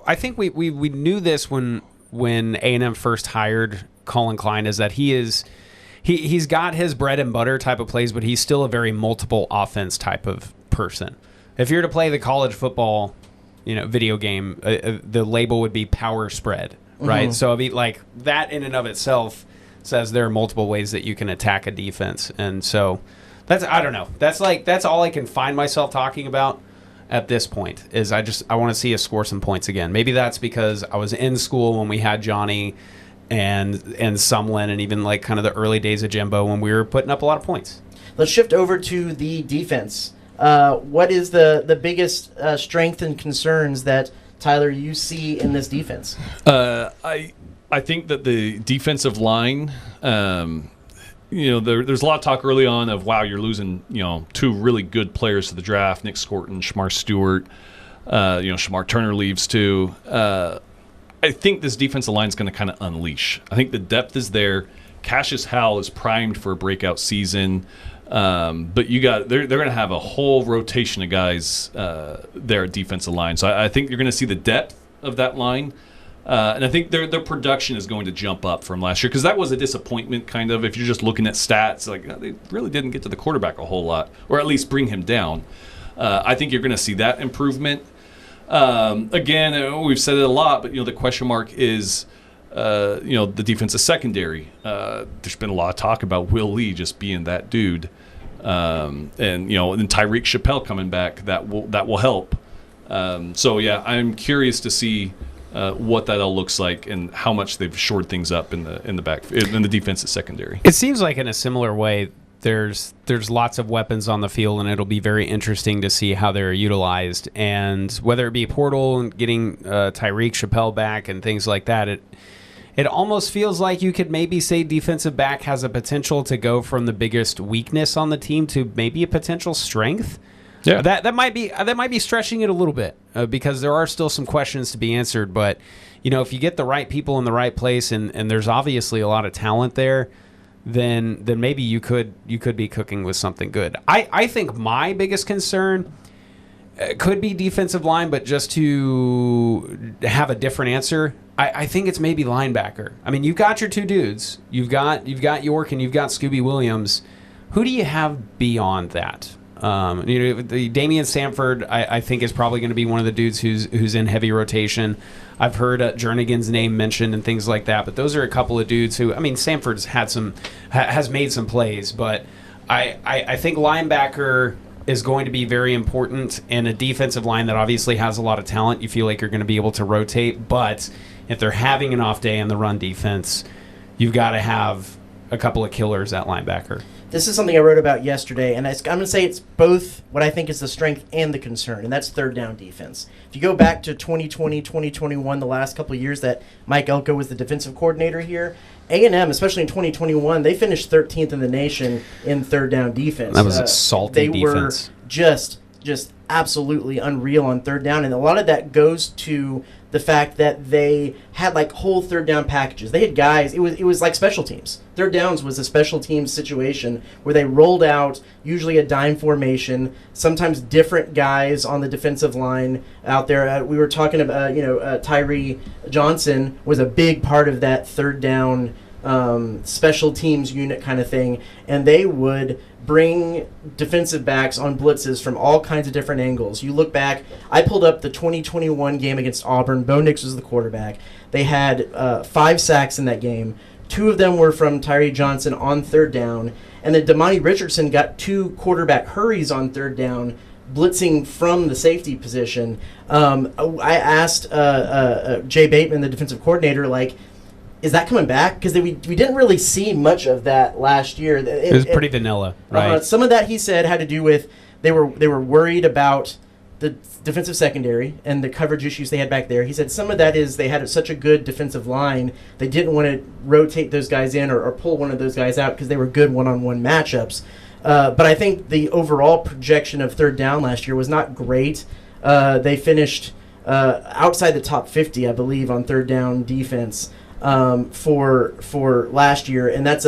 Speaker 4: I think we knew this when A&M first hired Colin Klein, is that he's got his bread and butter type of plays, but he's still a very multiple offense type of person. If you're to play the college football, video game, the label would be power spread, right?
Speaker 3: Mm-hmm.
Speaker 4: So I mean, like that in and of itself says there are multiple ways that you can attack a defense, and so I don't know. That's all I can find myself talking about at this point. Is I want to see us score some points again. Maybe that's because I was in school when we had Johnny and Sumlin, and even like kind of the early days of Jimbo when we were putting up a lot of points.
Speaker 3: Let's shift over to the defense. What is the biggest strength and concerns that, Tyler, you see in this defense?
Speaker 1: I think that the defensive line, there's a lot of talk early on of, wow, you're losing, two really good players to the draft, Nick Scorton, Shamar Stewart. Shamar Turner leaves too. I think this defensive line is going to kind of unleash. I think the depth is there. Cassius Howell is primed for a breakout season. But they're going to have a whole rotation of guys there at defensive line. So I think you're going to see the depth of that line. And I think their production is going to jump up from last year, because that was a disappointment, kind of. If you're just looking at stats, like they really didn't get to the quarterback a whole lot, or at least bring him down. I think you're going to see that improvement. Again, we've said it a lot, but the question mark is the defensive secondary. There's been a lot of talk about Will Lee just being that dude, and Tyreek Chappelle coming back, that will help. I'm curious to see what that all looks like and how much they've shored things up in the defensive secondary.
Speaker 4: It seems like in a similar way, there's lots of weapons on the field, and it'll be very interesting to see how they're utilized. And whether it be portal and getting Tyreek Chappelle back and things like that, it almost feels like you could maybe say defensive back has a potential to go from the biggest weakness on the team to maybe a potential strength.
Speaker 1: Yeah,
Speaker 4: that might be stretching it a little bit, because there are still some questions to be answered. But if you get the right people in the right place, and there's obviously a lot of talent there, then maybe you could be cooking with something good. I think my biggest concern could be defensive line, but just to have a different answer, I think it's maybe linebacker. I mean, you've got your two dudes. You've got York and you've got Scooby Williams. Who do you have beyond that? The Damian Sanford, I think, is probably going to be one of the dudes who's in heavy rotation. I've heard Jernigan's name mentioned and things like that, but those are a couple of dudes who, I mean, Sanford's has made some plays, but I think linebacker is going to be very important, and a defensive line that obviously has a lot of talent. You feel like you're going to be able to rotate, but if they're having an off day in the run defense, you've got to have a couple of killers at linebacker.
Speaker 3: This is something I wrote about yesterday, and I'm going to say it's both what I think is the strength and the concern, and that's third down defense. If you go back to 2020, 2021, the last couple of years that Mike Elko was the defensive coordinator here, A&M, especially in 2021, they finished 13th in the nation in third down defense.
Speaker 4: That was a salty defense.
Speaker 3: They were just absolutely unreal on third down, and a lot of that goes to the fact that they had like whole third down packages. They had guys, it was like special teams. Third downs was a special teams situation where they rolled out usually a dime formation, sometimes different guys on the defensive line out there. We were talking about, Tyree Johnson was a big part of that third down special teams unit kind of thing, and they would bring defensive backs on blitzes from all kinds of different angles. You look back, I pulled up the 2021 game against Auburn. Bo Nix was the quarterback. They had 5 sacks in that game. 2 of them were from Tyree Johnson on third down, and then Damani Richardson got 2 quarterback hurries on third down, blitzing from the safety position. I asked Jay Bateman, the defensive coordinator, is that coming back? Because we didn't really see much of that last year.
Speaker 4: It was pretty vanilla, right?
Speaker 3: Some of that, he said, had to do with they were worried about the defensive secondary and the coverage issues they had back there. He said some of that is they had such a good defensive line, they didn't want to rotate those guys in or pull one of those guys out because they were good one-on-one matchups. But I think the overall projection of third down last year was not great. They finished outside the top 50, I believe, on third down defense. For last year, and that's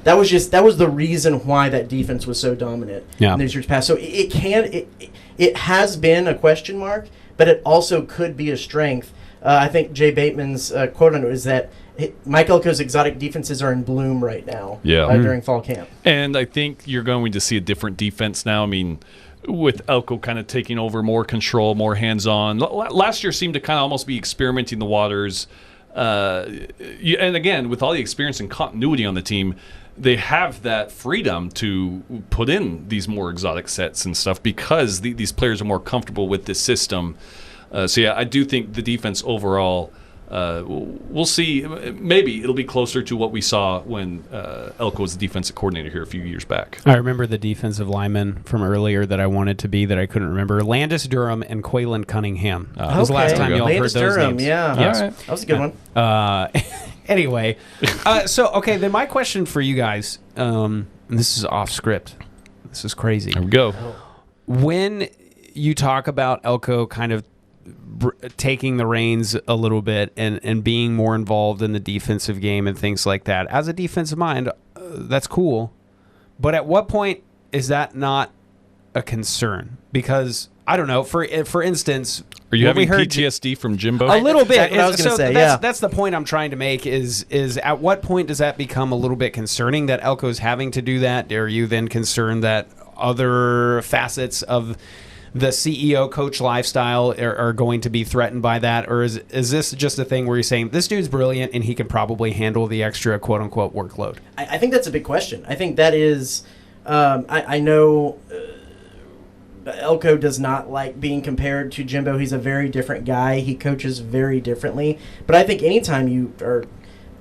Speaker 3: that was the reason why that defense was so dominant in these years past. So it has been a question mark, but it also could be a strength. I think Jay Bateman's quote on it is that Mike Elko's exotic defenses are in bloom right now during fall camp.
Speaker 1: And I think you're going to see a different defense now. I mean, with Elko kind of taking over more control, more hands-on. Last year seemed to kind of almost be experimenting the waters. And again, with all the experience and continuity on the team, they have that freedom to put in these more exotic sets and stuff because these players are more comfortable with this system. So, yeah, I do think the defense overall, we'll see. Maybe it'll be closer to what we saw when Elko was the defensive coordinator here a few years back.
Speaker 4: I remember the defensive lineman from earlier that I wanted to be that I couldn't remember. Landis Durham and Quaylen Cunningham. That was the last time y'all heard those names.
Speaker 3: Yeah.
Speaker 4: Yes.
Speaker 3: Right. That was a good one.
Speaker 4: Anyway, then my question for you guys, and this is off script. This is crazy.
Speaker 1: Here we go.
Speaker 4: When you talk about Elko kind of taking the reins a little bit and being more involved in the defensive game and things like that, as a defensive mind, that's cool. But at what point is that not a concern? Because, I don't know, for instance...
Speaker 1: Are you having PTSD from Jimbo?
Speaker 4: A little bit.
Speaker 3: Exactly what I was going to say,
Speaker 4: That's the point I'm trying to make is at what point does that become a little bit concerning that Elko's having to do that? Are you then concerned that other facets of the CEO coach lifestyle are going to be threatened by that? Or is this just a thing where you're saying this dude's brilliant and he can probably handle the extra quote unquote workload?
Speaker 3: I think that's a big question. I think that is, I know Elko does not like being compared to Jimbo. He's a very different guy. He coaches very differently. But I think anytime you are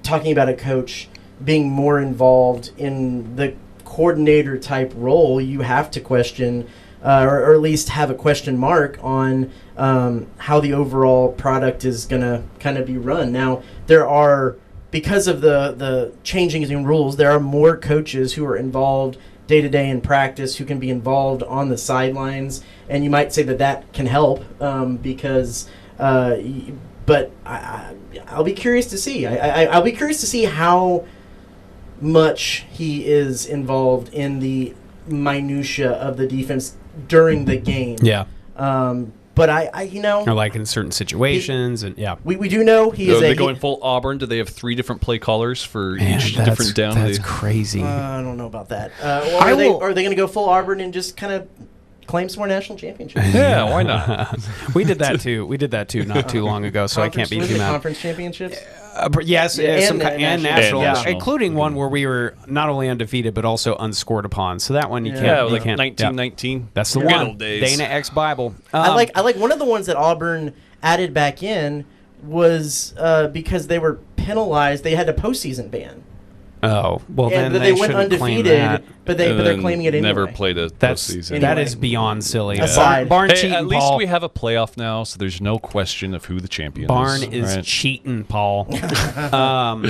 Speaker 3: talking about a coach being more involved in the coordinator type role, you have to question or at least have a question mark on how the overall product is going to kind of be run. Now, there are, because of the changing in rules, there are more coaches who are involved day-to-day in practice who can be involved on the sidelines, and you might say that can help because but I'll be curious to see. I'll be curious to see how much he is involved in the minutia of the defense during the game.
Speaker 4: Yeah.
Speaker 3: But I
Speaker 4: or like in certain situations,
Speaker 3: we do know he is.
Speaker 1: Are they going full Auburn? Do they have 3 different play callers for each different down?
Speaker 4: That's crazy.
Speaker 3: I don't know about that. Are they going to go full Auburn and just kind of claim some more national championships?
Speaker 1: Yeah, why not?
Speaker 4: We did that too not too long ago, so I can't be too mad.
Speaker 3: Conference championships.
Speaker 4: Yes, and national,
Speaker 1: national,
Speaker 4: including one where we were not only undefeated but also unscored upon. So that one you can't.
Speaker 1: Yeah, like 1919.
Speaker 4: That's the
Speaker 1: Good
Speaker 4: one.
Speaker 1: old days.
Speaker 4: Dana X Bible.
Speaker 3: I like one of the ones that Auburn added back in was because they were penalized. They had a postseason ban.
Speaker 4: Oh well,
Speaker 3: and
Speaker 4: then
Speaker 3: they went undefeated, but they're claiming it anyway.
Speaker 1: Never played a postseason.
Speaker 4: That is beyond silly.
Speaker 3: Aside.
Speaker 4: Barn
Speaker 1: hey,
Speaker 4: cheating,
Speaker 1: at least
Speaker 4: Paul.
Speaker 1: we have a playoff now, so there's no question of who the champion
Speaker 4: Barn
Speaker 1: is.
Speaker 4: is cheating, Paul. I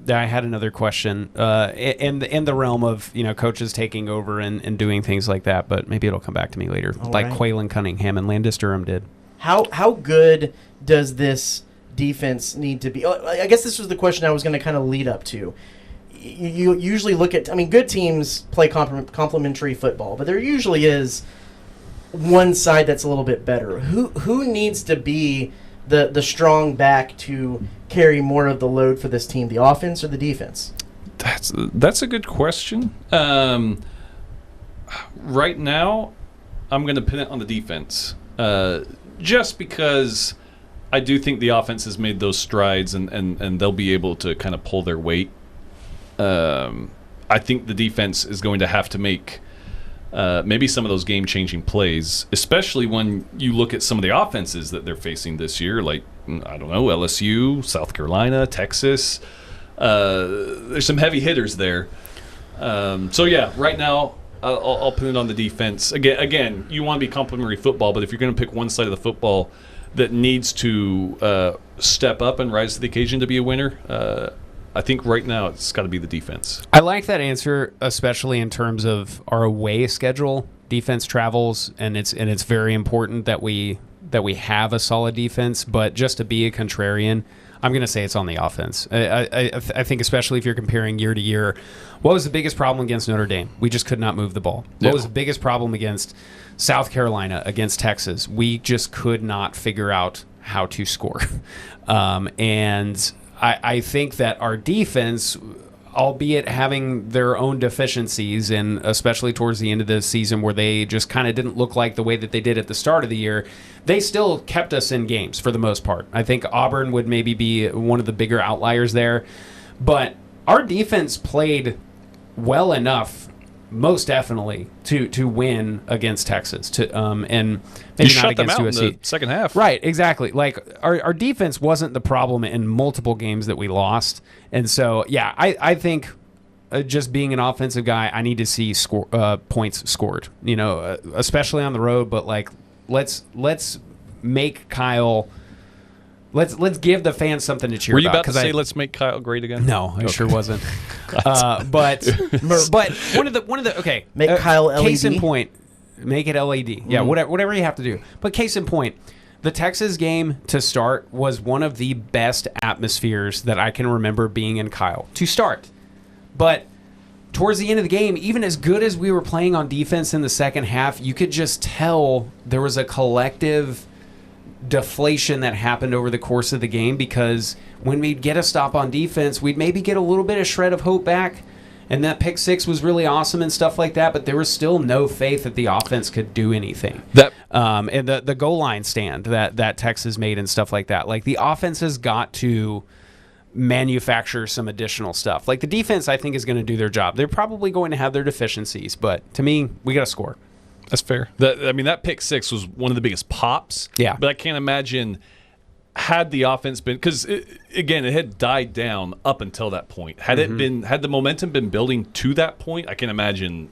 Speaker 4: had another question in the realm of coaches taking over and doing things like that, but maybe it'll come back to me later.
Speaker 3: All
Speaker 4: like
Speaker 3: right.
Speaker 4: Quaylen Cunningham and Landis Durham did.
Speaker 3: How good does this defense need to be? I guess this was the question I was going to kind of lead up to. You usually look at, good teams play complementary football, but there usually is one side that's a little bit better. Who needs to be the strong back to carry more of the load for this team, the offense or the defense?
Speaker 1: That's a good question. Right now, I'm going to pin it on the defense, just because I do think the offense has made those strides and they'll be able to kind of pull their weight. I think the defense is going to have to make maybe some of those game-changing plays, especially when you look at some of the offenses that they're facing this year, like, I don't know, LSU, South Carolina, Texas. There's some heavy hitters there. So, yeah, right now I'll put it on the defense. Again, you want to be complimentary football, but if you're going to pick one side of the football that needs to step up and rise to the occasion to be a winner, I think right now it's got to be the defense.
Speaker 4: I like that answer, especially in terms of our away schedule. Defense travels, and it's very important that we have a solid defense. But just to be a contrarian, I'm going to say it's on the offense. I think especially if you're comparing year to year, what was the biggest problem against Notre Dame? We just could not move the ball. What was the biggest problem against South Carolina, against Texas? We just could not figure out how to score. And I think that our defense, albeit having their own deficiencies, and especially towards the end of the season where they just kind of didn't look like the way that they did at the start of the year, they still kept us in games for the most part. I think Auburn would maybe be one of the bigger outliers there. But our defense played well enough, most definitely, to win against Texas. And maybe
Speaker 1: You
Speaker 4: not
Speaker 1: shut them
Speaker 4: against
Speaker 1: out
Speaker 4: USC.
Speaker 1: in the second half.
Speaker 4: Right, exactly. Like our defense wasn't the problem in multiple games that we lost. And so, yeah, I think just being an offensive guy, I need to see points scored, especially on the road. But like, let's make Kyle. Let's give the fans something to cheer
Speaker 1: Were you
Speaker 4: about.
Speaker 1: about to say let's make Kyle great again?
Speaker 4: No, I sure wasn't. But one of the okay.
Speaker 3: Make Kyle LED.
Speaker 4: Case in point, make it LED. Yeah, whatever you have to do. But case in point, the Texas game to start was one of the best atmospheres that I can remember being in Kyle to start. But towards the end of the game, even as good as we were playing on defense in the second half, you could just tell there was a collective deflation that happened over the course of the game, because when we'd get a stop on defense, we'd maybe get a little bit of shred of hope back, and that pick six was really awesome and stuff like that, but there was still no faith that the offense could do anything. And the goal line stand that Texas made and stuff like that, like the offense has got to manufacture some additional stuff. Like the defense, I think, is going to do their job. They're probably going to have their deficiencies, but to me, we got to score.
Speaker 1: That's fair. That pick six was one of the biggest pops.
Speaker 4: Yeah.
Speaker 1: But I can't imagine had the offense been, because it had died down up until that point. Had the momentum been building to that point, I can imagine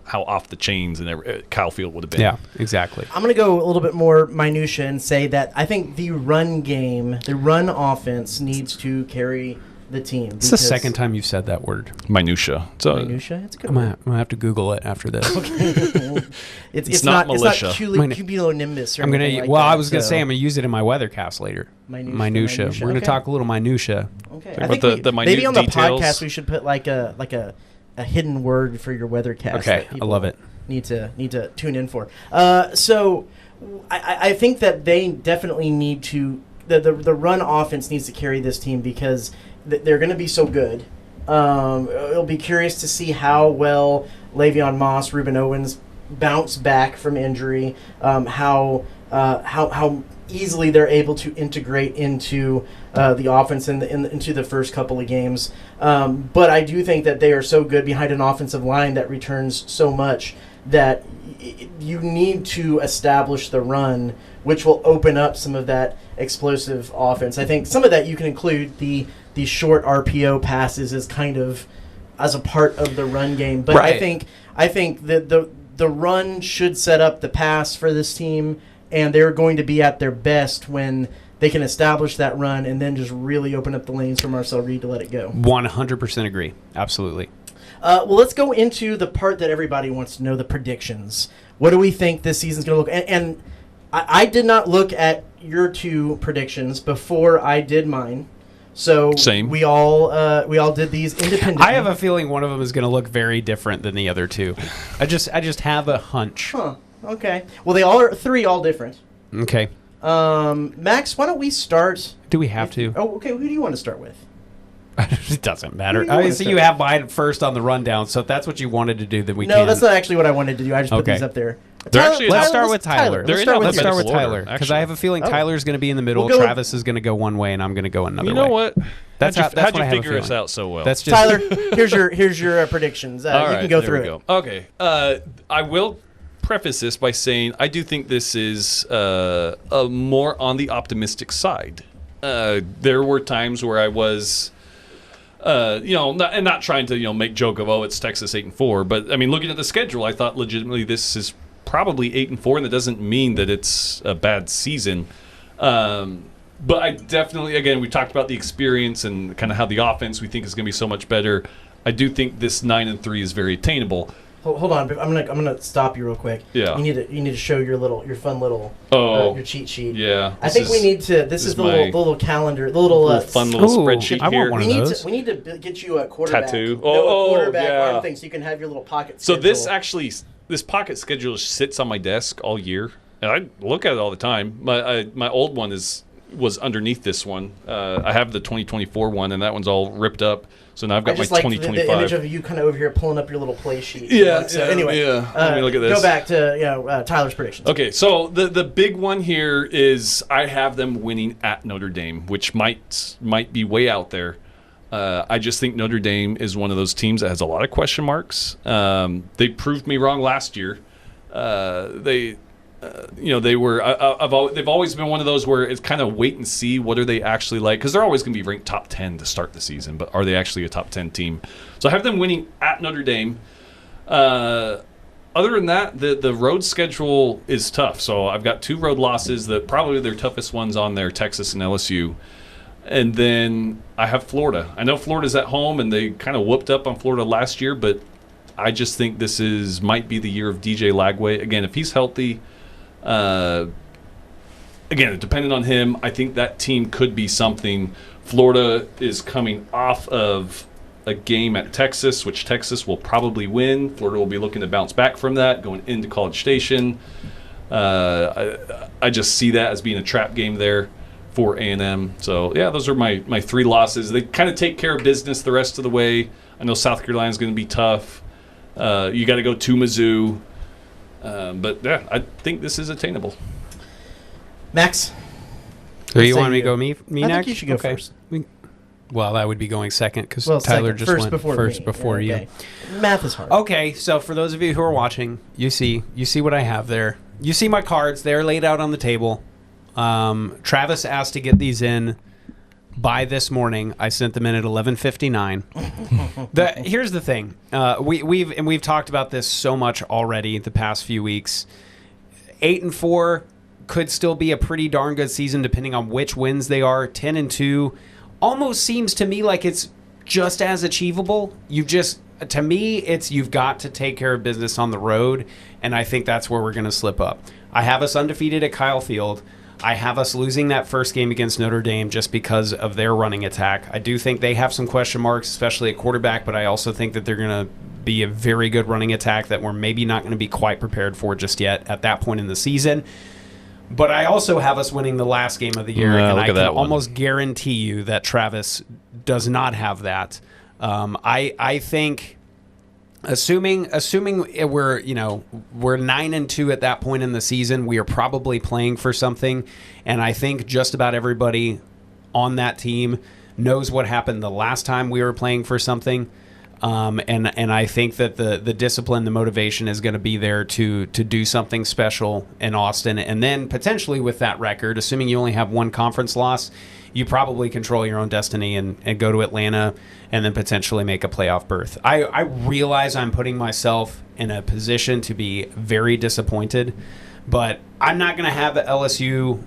Speaker 1: how off the chains and Kyle Field would have been.
Speaker 4: Yeah, exactly.
Speaker 3: I'm going to go a little bit more minutia and say that I think the run game, the run offense needs to carry the team.
Speaker 4: It's the second time you've said that word.
Speaker 1: Minutia. So
Speaker 3: Minutia? It's a good
Speaker 4: I'm
Speaker 3: word.
Speaker 4: gonna have to Google it after this.
Speaker 3: It's
Speaker 1: not
Speaker 3: not
Speaker 1: militia.
Speaker 3: It's not cumulonimbus or
Speaker 4: I'm gonna.
Speaker 3: anything like
Speaker 4: Well,
Speaker 3: that,
Speaker 4: I was gonna
Speaker 3: so-
Speaker 4: say I'm gonna use it in my weathercast later. Minutia. We're gonna
Speaker 3: okay.
Speaker 4: talk a little minutia.
Speaker 3: Okay.
Speaker 1: Talk
Speaker 3: I
Speaker 1: about
Speaker 3: think
Speaker 1: the minute
Speaker 3: maybe on the
Speaker 1: details.
Speaker 3: podcast we should put like a hidden word for your weathercast.
Speaker 4: Okay,
Speaker 3: that
Speaker 4: I
Speaker 3: people
Speaker 4: love it.
Speaker 3: Need to tune in for. So I think that they definitely need to the run offense needs to carry this team, because they're going to be so good. It'll be curious to see how well Le'Veon Moss, Reuben Owens bounce back from injury. How easily they're able to integrate into the offense into the first couple of games. But I do think that they are so good behind an offensive line that returns so much that you need to establish the run, which will open up some of that explosive offense. I think some of that you can include the short RPO passes as kind of as a part of the run game. But
Speaker 4: Right.
Speaker 3: I think that the run should set up the pass for this team, and they're going to be at their best when they can establish that run and then just really open up the lanes for Marcel Reed to let it go.
Speaker 4: 100% agree. Absolutely.
Speaker 3: Well, let's go into the part that everybody wants to know, the predictions. What do we think this season's going to look? And I did not look at your two predictions before I did mine. So
Speaker 1: Same.
Speaker 3: We all did these independently.
Speaker 4: I have a feeling one of them is going to look very different than the other two. I just have a hunch.
Speaker 3: Huh. Okay. Well, they all are all different.
Speaker 4: Okay.
Speaker 3: Max, why don't we start?
Speaker 4: Do we have to?
Speaker 3: Oh, okay. Who do you want to start with?
Speaker 4: It doesn't matter.
Speaker 3: Who do you wanna
Speaker 4: Obviously, you
Speaker 3: start
Speaker 4: have mine first on the rundown, so if that's what you wanted to do, then we
Speaker 3: No,
Speaker 4: can.
Speaker 3: that's not actually what I wanted to do. I just put
Speaker 4: Okay.
Speaker 3: these up there.
Speaker 1: They're actually-
Speaker 4: Let's
Speaker 1: Tyler,
Speaker 4: start with Tyler.
Speaker 1: They're
Speaker 3: Let's
Speaker 1: in
Speaker 3: start with
Speaker 4: Let's start with
Speaker 1: alphabetical
Speaker 4: Tyler,
Speaker 1: order,
Speaker 4: because I have a feeling
Speaker 3: Oh.
Speaker 4: Tyler's going to be in the middle.
Speaker 3: We'll go-
Speaker 4: Travis is going to go one way, and I'm going to go another
Speaker 1: You
Speaker 4: way.
Speaker 1: know what?
Speaker 4: That's
Speaker 1: how'd
Speaker 4: what
Speaker 1: you
Speaker 4: I have a
Speaker 1: figure us
Speaker 4: feeling.
Speaker 1: out so well?
Speaker 4: That's just
Speaker 3: Tyler, here's your predictions.
Speaker 1: All
Speaker 3: You
Speaker 1: right,
Speaker 3: can go
Speaker 1: there
Speaker 3: through
Speaker 1: we
Speaker 3: it.
Speaker 1: go. Okay. I will preface this by saying I do think this is more on the optimistic side. There were times where I was, not trying to make joke of it's Texas 8-4, but I mean looking at the schedule, I thought legitimately this is probably 8-4, and that doesn't mean that it's a bad season. But I definitely, again, we talked about the experience and kind of how the offense we think is going to be so much better. I do think this 9-3 is very attainable.
Speaker 3: Hold on, I'm gonna stop you real quick.
Speaker 1: Yeah.
Speaker 3: You need to show your fun little your cheat sheet.
Speaker 1: Yeah.
Speaker 3: I think we need to. This is the little calendar, the little
Speaker 1: fun little spreadsheet
Speaker 4: I
Speaker 1: here.
Speaker 4: want one of those.
Speaker 3: We need to get you a quarterback
Speaker 1: Tattoo.
Speaker 3: a quarterback
Speaker 1: yeah.
Speaker 3: arm thing, so you can have your little pocket.
Speaker 1: So
Speaker 3: schedule.
Speaker 1: this pocket schedule sits on my desk all year, and I look at it all the time. My old one was underneath this one. I have the 2024 one, and that one's all ripped up. So now I've got
Speaker 3: I just
Speaker 1: my
Speaker 3: like
Speaker 1: 2025.
Speaker 3: the image of you kind of over here pulling up your little play sheet.
Speaker 1: Yeah.
Speaker 3: So anyway,
Speaker 1: Let me look at this.
Speaker 3: Go back to Tyler's predictions.
Speaker 1: Okay, so the big one here is I have them winning at Notre Dame, which might be way out there. I just think Notre Dame is one of those teams that has a lot of question marks. They proved me wrong last year. They've always been one of those where it's kind of wait and see what are they actually like, because they're always going to be ranked top 10 to start the season, but are they actually a top 10 team? So I have them winning at Notre Dame. Other than that, the road schedule is tough. So I've got 2 road losses that probably their toughest ones on there, Texas and LSU. And then I have Florida. I know Florida's at home, and they kind of whooped up on Florida last year, but I just think this might be the year of DJ Lagway. Again, if he's healthy, again, depending on him, I think that team could be something. Florida is coming off of a game at Texas, which Texas will probably win. Florida will be looking to bounce back from that, going into College Station. I just see that as being a trap game there for A&M. So, yeah, those are my 3 losses. They kind of take care of business the rest of the way. I know South Carolina's going to be tough. You got to go to Mizzou. But, yeah, I think this is attainable.
Speaker 3: Max?
Speaker 4: So you want me to go me next?
Speaker 3: I think you should go first.
Speaker 4: Well, that would be going second because
Speaker 3: Well,
Speaker 4: Tyler
Speaker 3: second.
Speaker 4: just
Speaker 3: First
Speaker 4: went
Speaker 3: before
Speaker 4: first
Speaker 3: me.
Speaker 4: before
Speaker 3: Yeah,
Speaker 4: you.
Speaker 3: okay. Math is hard.
Speaker 4: Okay, so for those of you who are watching, you see what I have there. You see my cards. They're laid out on the table. Travis asked to get these in by this morning. I sent them in at 11:59. Here's the thing. We've talked about this so much already the past few weeks. 8-4 could still be a pretty darn good season depending on which wins they are. 10-2 almost seems to me like it's just as achievable. To me, you've got to take care of business on the road, and I think that's where we're going to slip up. I have us undefeated at Kyle Field. I have us losing that first game against Notre Dame just because of their running attack. I do think they have some question marks, especially at quarterback, but I also think that they're going to be a very good running attack that we're maybe not going to be quite prepared for just yet at that point in the season. But I also have us winning the last game of the year, and I can almost guarantee you that Travis does not have that. I think, assuming we're 9-2 at that point in the season, we are probably playing for something, and I think just about everybody on that team knows what happened the last time we were playing for something. And I think that the discipline, the motivation is going to be there to do something special in Austin. And then potentially with that record, assuming you only have one conference loss, you probably control your own destiny and go to Atlanta and then potentially make a playoff berth. I realize I'm putting myself in a position to be very disappointed, but I'm not going to have LSU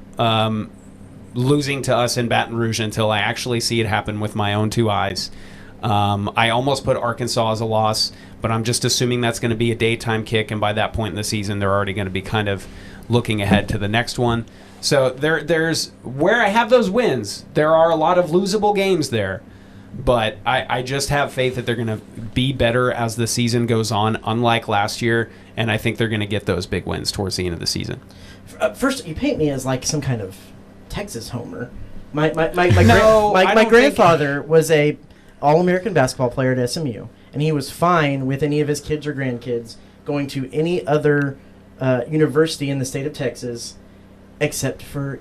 Speaker 4: losing to us in Baton Rouge until I actually see it happen with my own 2 eyes. I almost put Arkansas as a loss, but I'm just assuming that's going to be a daytime kick, and by that point in the season, they're already going to be kind of looking ahead to the next one. So there's where I have those wins. There are a lot of losable games there, but I just have faith that they're going to be better as the season goes on, unlike last year, and I think they're going to get those big wins towards the end of the season.
Speaker 3: First, you paint me as like some kind of Texas homer. My grandfather was a All-American basketball player at SMU, and he was fine with any of his kids or grandkids going to any other university in the state of Texas except for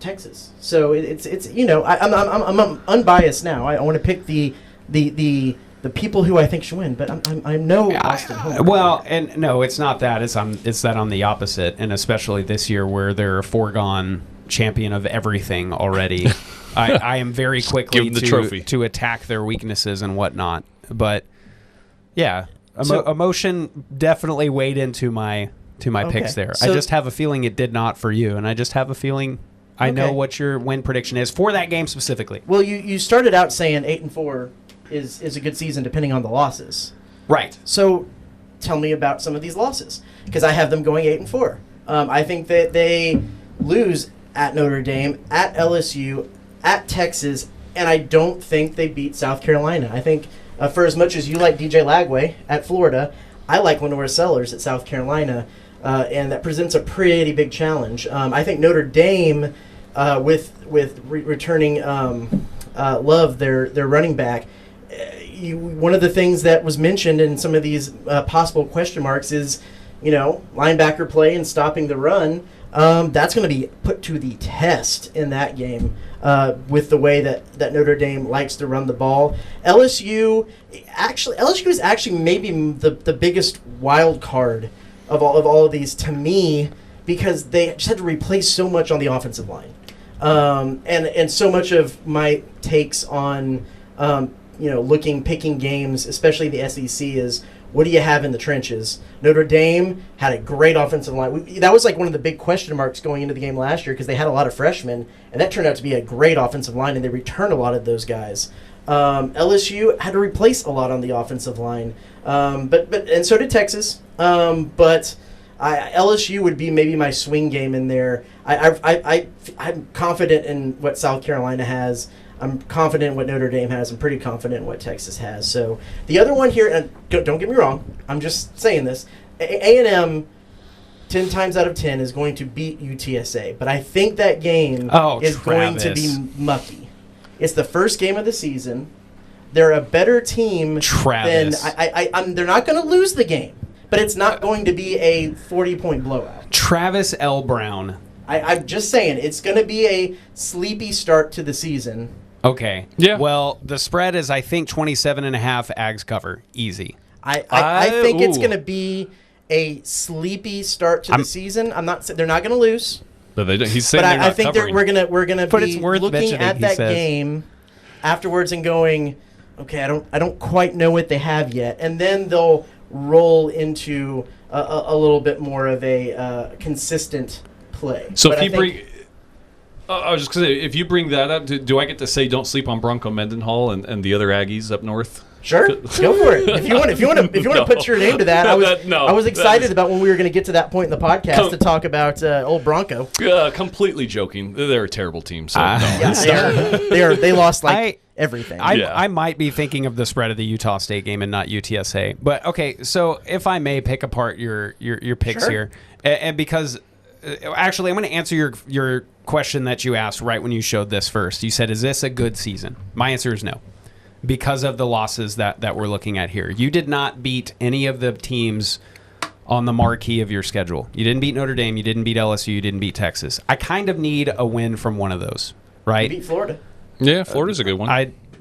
Speaker 3: Texas. So it's I'm unbiased now. I want to pick the people who I think should win, but I'm no Austin homer.
Speaker 4: Well, and no, it's not that. It's that I'm the opposite, and especially this year where they're a foregone champion of everything already. I am very quickly to attack their weaknesses and whatnot. But yeah, emotion definitely weighed into my picks there. So, I just have a feeling it did not for you, and I just have a feeling I know what your win prediction is for that game specifically.
Speaker 3: Well, you started out saying 8-4 is a good season depending on the losses.
Speaker 4: Right.
Speaker 3: So tell me about some of these losses, because I have them going 8-4. I think that they lose at Notre Dame, at LSU, at Texas, and I don't think they beat South Carolina. I think for as much as you like DJ Lagway at Florida, I like Lenore Sellers at South Carolina, and that presents a pretty big challenge. I think Notre Dame, with returning Love, their running back, one of the things that was mentioned in some of these possible question marks is, linebacker play and stopping the run. That's going to be put to the test in that game with the way that Notre Dame likes to run the ball. LSU is actually maybe the biggest wild card of all of these to me, because they just had to replace so much on the offensive line. And so much of my takes on picking games, especially the SEC, is what do you have in the trenches? Notre Dame had a great offensive line. That was like one of the big question marks going into the game last year, because they had a lot of freshmen, and that turned out to be a great offensive line, and they returned a lot of those guys. LSU had to replace a lot on the offensive line, and so did Texas. But LSU would be maybe my swing game in there. I'm confident in what South Carolina has. I'm confident in what Notre Dame has. I'm pretty confident in what Texas has. So the other one here, and don't get me wrong, I'm just saying this, A&M 10 times out of 10 is going to beat UTSA. But I think that game is going to be mucky. It's the first game of the season. They're a better team than they're not going to lose the game, but it's not going to be a 40-point blowout.
Speaker 4: Travis L. Brown.
Speaker 3: I'm just saying, it's going to be a sleepy start to the season.
Speaker 4: Okay.
Speaker 1: Yeah.
Speaker 4: Well, the spread is, I think, 27.5 Ags cover. Easy.
Speaker 3: I think it's going to be a sleepy start to the season. They're not going to lose.
Speaker 1: But he's saying they're not
Speaker 3: I think
Speaker 1: covering.
Speaker 3: we're gonna
Speaker 4: But
Speaker 3: be
Speaker 4: it's worth
Speaker 3: looking
Speaker 4: mentioning,
Speaker 3: at
Speaker 4: he
Speaker 3: that
Speaker 4: says.
Speaker 3: game afterwards and going, okay, I don't quite know what they have yet, and then they'll roll into a little bit more of a consistent play.
Speaker 1: So
Speaker 3: But
Speaker 1: if you bring, I was just going to say, if you bring that up, do I get to say don't sleep on Bronco Mendenhall and the other Aggies up north?
Speaker 3: Sure, go for it. If you want to put your name to that, I was excited about when we were going to get to that point in the podcast to talk about old Bronco.
Speaker 1: Completely joking. They're a terrible team. So
Speaker 3: They lost everything.
Speaker 4: I might be thinking of the spread of the Utah State game and not UTSA. But okay, so if I may pick apart your picks here, and because actually I'm going to answer your question that you asked right when you showed this first. You said, "Is this a good season?" My answer is no, because of the losses that we're looking at here. You did not beat any of the teams on the marquee of your schedule. You didn't beat Notre Dame. You didn't beat LSU. You didn't beat Texas. I kind of need a win from one of those, right?
Speaker 3: You beat Florida.
Speaker 1: Yeah, Florida's a good one.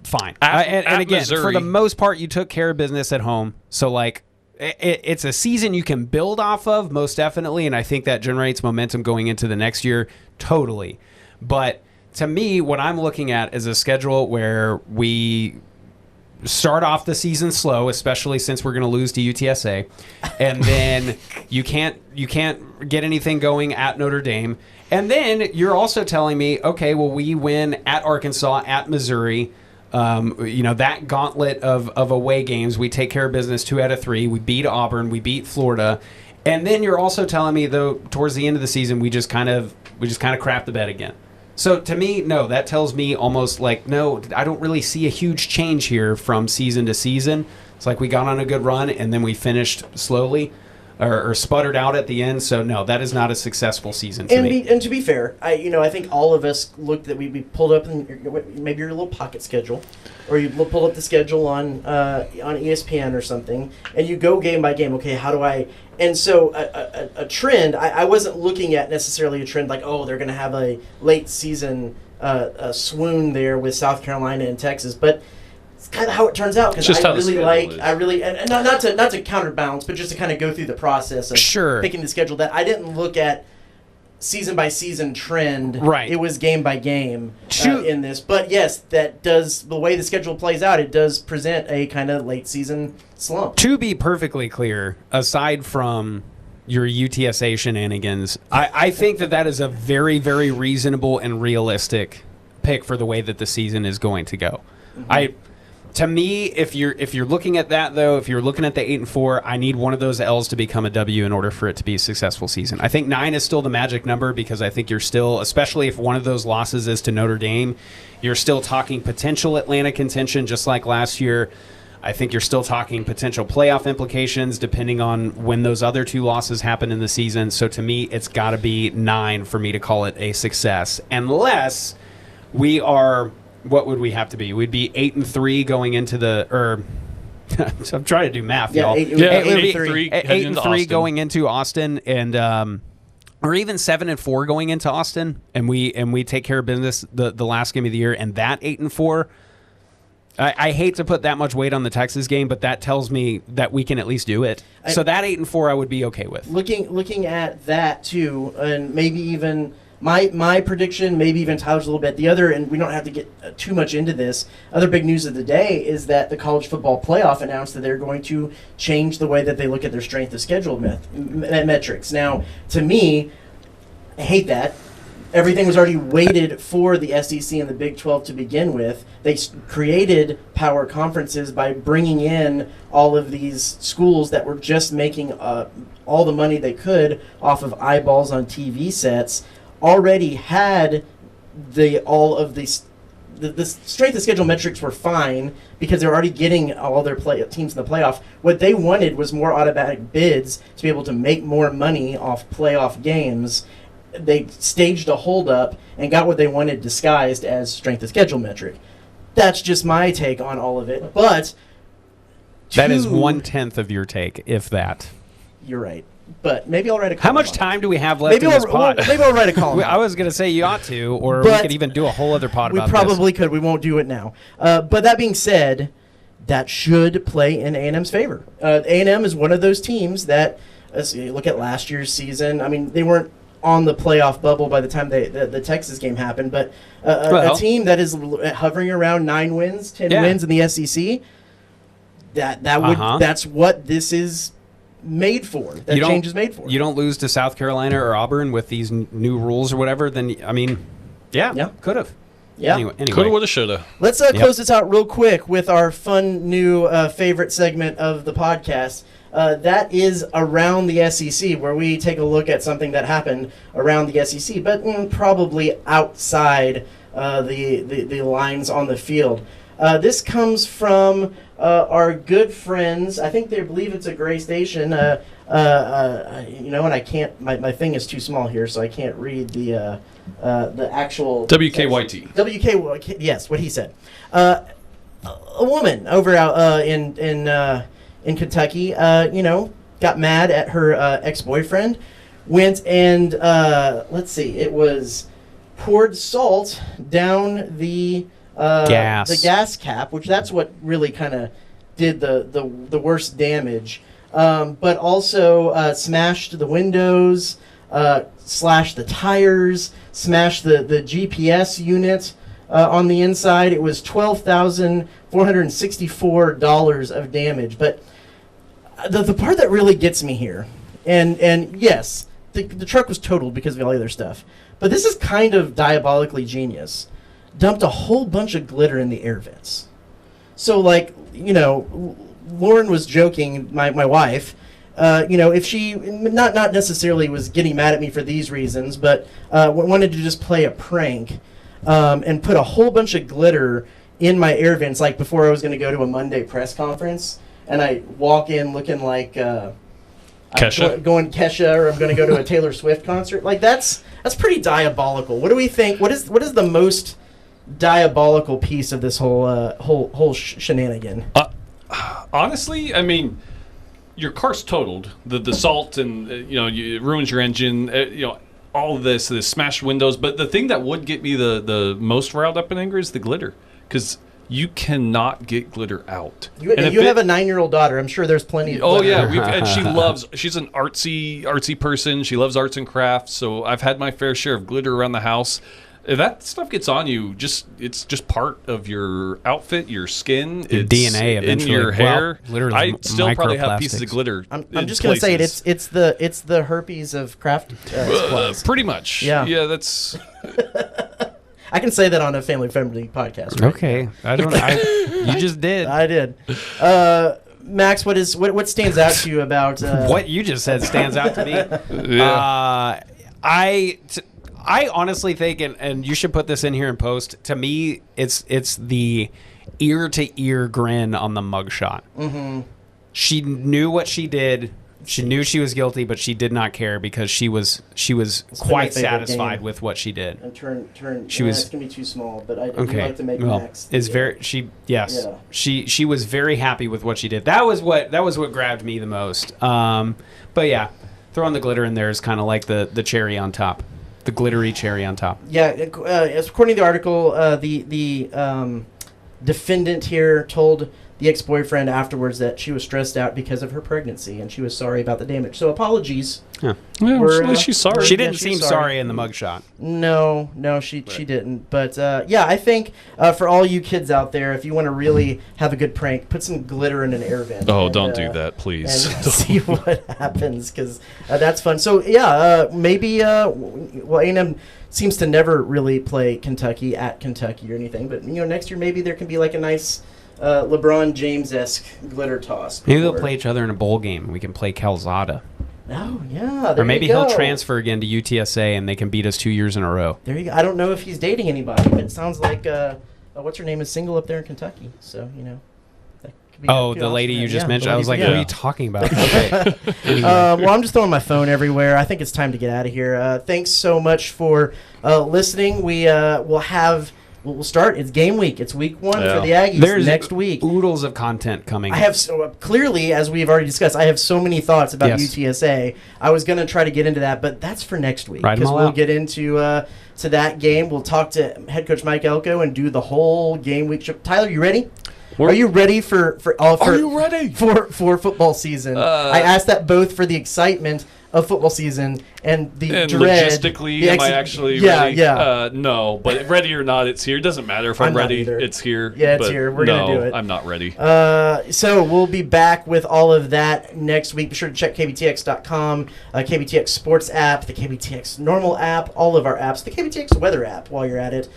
Speaker 4: Fine.
Speaker 1: At
Speaker 4: again,
Speaker 1: Missouri.
Speaker 4: for the most part, you took care of business at home. So, like, it's a season you can build off of, most definitely, and I think that generates momentum going into the next year, totally. But to me, what I'm looking at is a schedule where we start off the season slow, especially since we're going to lose to UTSA, and then you can't get anything going at Notre Dame, and then you're also telling me, okay, well, we win at Arkansas, at Missouri. That gauntlet of away games, we take care of business 2 out of 3. We beat Auburn, we beat Florida, and then you're also telling me, though, towards the end of the season, we just kind of crap the bed again. So to me, no, that tells me almost like, no, I don't really see a huge change here from season to season. It's like we got on a good run and then we finished slowly or sputtered out at the end. So no, that is not a successful season to me.
Speaker 3: And to be fair, I think all of us looked at, we pulled up maybe your little pocket schedule, or you pull up the schedule on ESPN or something, and you go game by game. Okay, how do I? And so a trend, I wasn't looking at necessarily a trend like, oh, they're going to have a late season swoon there with South Carolina and Texas, but it's kind of how it turns out, because I really and not to counterbalance, but just to kind of go through the process of picking the schedule, that I didn't look at season by season trend.
Speaker 4: Right.
Speaker 3: It was game by game in this. But yes, that does, the way the schedule plays out, it does present a kind of late season slump.
Speaker 4: To be perfectly clear, aside from your UTSA shenanigans, I think that is a very, very reasonable and realistic pick for the way that the season is going to go. Mm-hmm. To me, if you're looking at that though, if you're looking at the 8-4, I need one of those L's to become a W in order for it to be a successful season. I think 9 is still the magic number because I think you're still, especially if one of those losses is to Notre Dame, you're still talking potential Atlanta contention just like last year. I think you're still talking potential playoff implications depending on when those other 2 losses happen in the season. So to me, it's got to be 9 for me to call it a success, unless we are. What would we have to be? We'd be 8-3 going into the. I'm trying to do math, y'all.
Speaker 1: 8-3
Speaker 4: 8-3 going into Austin, and or even 7-4 going into Austin, and we take care of business the last game of the year, and that 8-4. I hate to put that much weight on the Texas game, but that tells me that we can at least do it. So that 8-4 I would be okay with.
Speaker 3: Looking at that too, and maybe even. My prediction, maybe even Tyler's a little bit. The other, and we don't have to get too much into this, other big news of the day is that the College Football Playoff announced that they're going to change the way that they look at their strength of schedule metrics. Now, to me, I hate that. Everything was already weighted for the SEC and the Big 12 to begin with. They created power conferences by bringing in all of these schools that were just making all the money they could off of eyeballs on TV sets. Already had the strength of schedule metrics were fine because they're already getting all their teams in the playoff. What they wanted was more automatic bids to be able to make more money off playoff games. They staged a holdup and got what they wanted disguised as strength of schedule metric. That's just my take on all of it. But
Speaker 4: that is 1/10 of your take, if that.
Speaker 3: You're right. But maybe I'll write a column.
Speaker 4: How much time do we have left in this pod?
Speaker 3: Maybe I'll write a column.
Speaker 4: I was going to say you ought to, or we could even do a whole other pod about this.
Speaker 3: We probably could. We won't do it now. But that being said, that should play in A&M's favor. A&M is one of those teams that, as you look at last year's season, I mean, they weren't on the playoff bubble by the time the Texas game happened, but a team that is hovering around 9 wins, 10 wins in the SEC, that's what this is made for. That change is made for.
Speaker 4: You don't lose to South Carolina or Auburn with these new rules or whatever, then, I mean, could have.
Speaker 3: Yeah.
Speaker 4: Anyway.
Speaker 1: Coulda, woulda, shoulda.
Speaker 3: Let's close this out real quick with our fun new favorite segment of the podcast. That is Around the SEC, where we take a look at something that happened around the SEC, but probably outside the lines on the field. This comes from our good friends. I think they believe it's a Gray station. And I can't. My thing is too small here, so I can't read the actual
Speaker 1: WKYT.
Speaker 3: Yes, what he said. A woman over out in Kentucky, got mad at her ex-boyfriend. Went and it was poured salt down the gas cap, which that's what really kind of did the worst damage. But also smashed the windows, slashed the tires, smashed the GPS unit on the inside. It was $12,464 of damage. But the part that really gets me here, and yes, the truck was totaled because of all the other stuff, but this is kind of diabolically genius. Dumped a whole bunch of glitter in the air vents. So, Lauren was joking, my wife, if she not necessarily was getting mad at me for these reasons, but wanted to just play a prank and put a whole bunch of glitter in my air vents, like before I was going to go to a Monday press conference, and I walk in looking like
Speaker 1: Kesha.
Speaker 3: I'm going Kesha, or I'm going to go to a Taylor Swift concert. Like that's pretty diabolical. What do we think? What is the most diabolical piece of this whole shenanigan?
Speaker 1: Honestly, I mean, your car's totaled. The salt and it ruins your engine. All of this smashed windows. But the thing that would get me the most riled up and angry is the glitter, because you cannot get glitter out.
Speaker 3: You have a 9-year-old daughter. I'm sure there's plenty of glitter.
Speaker 1: Yeah, and she's an artsy person. She loves arts and crafts. So I've had my fair share of glitter around the house. If that stuff gets on you, it's just part of your outfit, your skin,
Speaker 4: your DNA, eventually.
Speaker 1: In your hair.
Speaker 4: Literally,
Speaker 1: I still probably have pieces of glitter.
Speaker 3: I'm just gonna say it. It's the herpes of craft supplies.
Speaker 1: Pretty much.
Speaker 3: Yeah.
Speaker 1: That's.
Speaker 3: I can say that on a family-friendly podcast. Right?
Speaker 4: Okay. You just did.
Speaker 3: I did. Max, what stands out to you about
Speaker 4: What you just said stands out to me.
Speaker 1: Yeah.
Speaker 4: I honestly think, and you should put this in here in post. To me, it's the ear-to-ear grin on the mugshot. Mm-hmm. She knew what she did. She knew she was guilty, but she did not care because she was quite satisfied with what she did.
Speaker 3: And turn.
Speaker 4: She was.
Speaker 3: It's gonna be too small, but I
Speaker 4: Okay.
Speaker 3: do like to make Max.
Speaker 4: Is very yes.
Speaker 3: Yeah.
Speaker 4: She was very happy with what she did. That was what grabbed me the most. But yeah, throwing the glitter in there is kind of like the cherry on top, the glittery cherry on top.
Speaker 3: Yeah, as according to the article, the defendant here told the ex-boyfriend afterwards that she was stressed out because of her pregnancy and she was sorry about the damage. So apologies.
Speaker 4: Yeah.
Speaker 1: Yeah,
Speaker 3: We're,
Speaker 1: at least she's sorry.
Speaker 4: She didn't
Speaker 3: she's
Speaker 4: seem sorry in the mugshot.
Speaker 3: No, she didn't. But yeah, I think for all you kids out there, if you want to really have a good prank, put some glitter in an air vent.
Speaker 1: Oh,
Speaker 3: and,
Speaker 1: don't do that, please.
Speaker 3: And see what happens, because that's fun. So yeah, maybe well, A&M seems to never really play Kentucky at Kentucky or anything, but next year maybe there can be like a nice LeBron James-esque glitter toss.
Speaker 4: Maybe they'll play each other in a bowl game and we can play Calzada.
Speaker 3: Oh, yeah.
Speaker 4: Or maybe
Speaker 3: you go.
Speaker 4: he'll transfer again to UTSA and they can beat us 2 years in a row.
Speaker 3: There you go. I don't know if he's dating anybody, but it sounds like what's her name is single up there in Kentucky. So, that could be
Speaker 4: Oh,
Speaker 3: good
Speaker 4: the lady
Speaker 3: option.
Speaker 4: you just
Speaker 3: Yeah,
Speaker 4: mentioned?
Speaker 3: the
Speaker 4: I was like,
Speaker 3: lady-
Speaker 4: what are you talking about? Okay. Anyway.
Speaker 3: Well, I'm just throwing my phone everywhere. I think it's time to get out of here. Thanks so much for listening. We will have... We'll start. It's game week. It's week 1
Speaker 1: Yeah.
Speaker 3: for the Aggies
Speaker 4: There's
Speaker 3: next week.
Speaker 4: oodles of content coming.
Speaker 3: I have clearly, as we've already discussed, I have so many thoughts about
Speaker 4: Yes.
Speaker 3: UTSA. I was going to try to get into that, but that's for next week
Speaker 4: Write 'em all
Speaker 3: we'll
Speaker 4: out.
Speaker 3: get into to that game. We'll talk to head coach Mike Elko and do the whole game week. Tyler, you ready? Are you ready for
Speaker 1: Are you ready?
Speaker 3: for football season? I asked that both for the excitement of football season and the
Speaker 1: And
Speaker 3: dread.
Speaker 1: logistically,
Speaker 3: the
Speaker 1: am I actually ready? No, but ready or not, it's here. It doesn't matter if I'm
Speaker 3: I'm not
Speaker 1: ready.
Speaker 3: either.
Speaker 1: It's here.
Speaker 3: Yeah, it's
Speaker 1: but
Speaker 3: here. We're gonna
Speaker 1: no,
Speaker 3: do it.
Speaker 1: I'm not ready.
Speaker 3: So we'll be back with all of that next week. Be sure to check KBTX.com, KBTX Sports app, the KBTX normal app, all of our apps, the KBTX weather app while you're at it,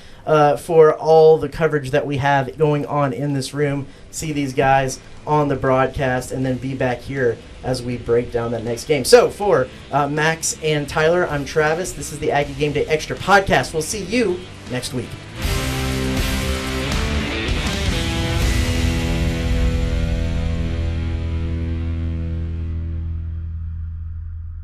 Speaker 3: for all the coverage that we have going on in this room. See these guys on the broadcast and then be back here as we break down that next game. So for Max and Tyler, I'm Travis. This is the Aggie Game Day Extra podcast. We'll see you next week.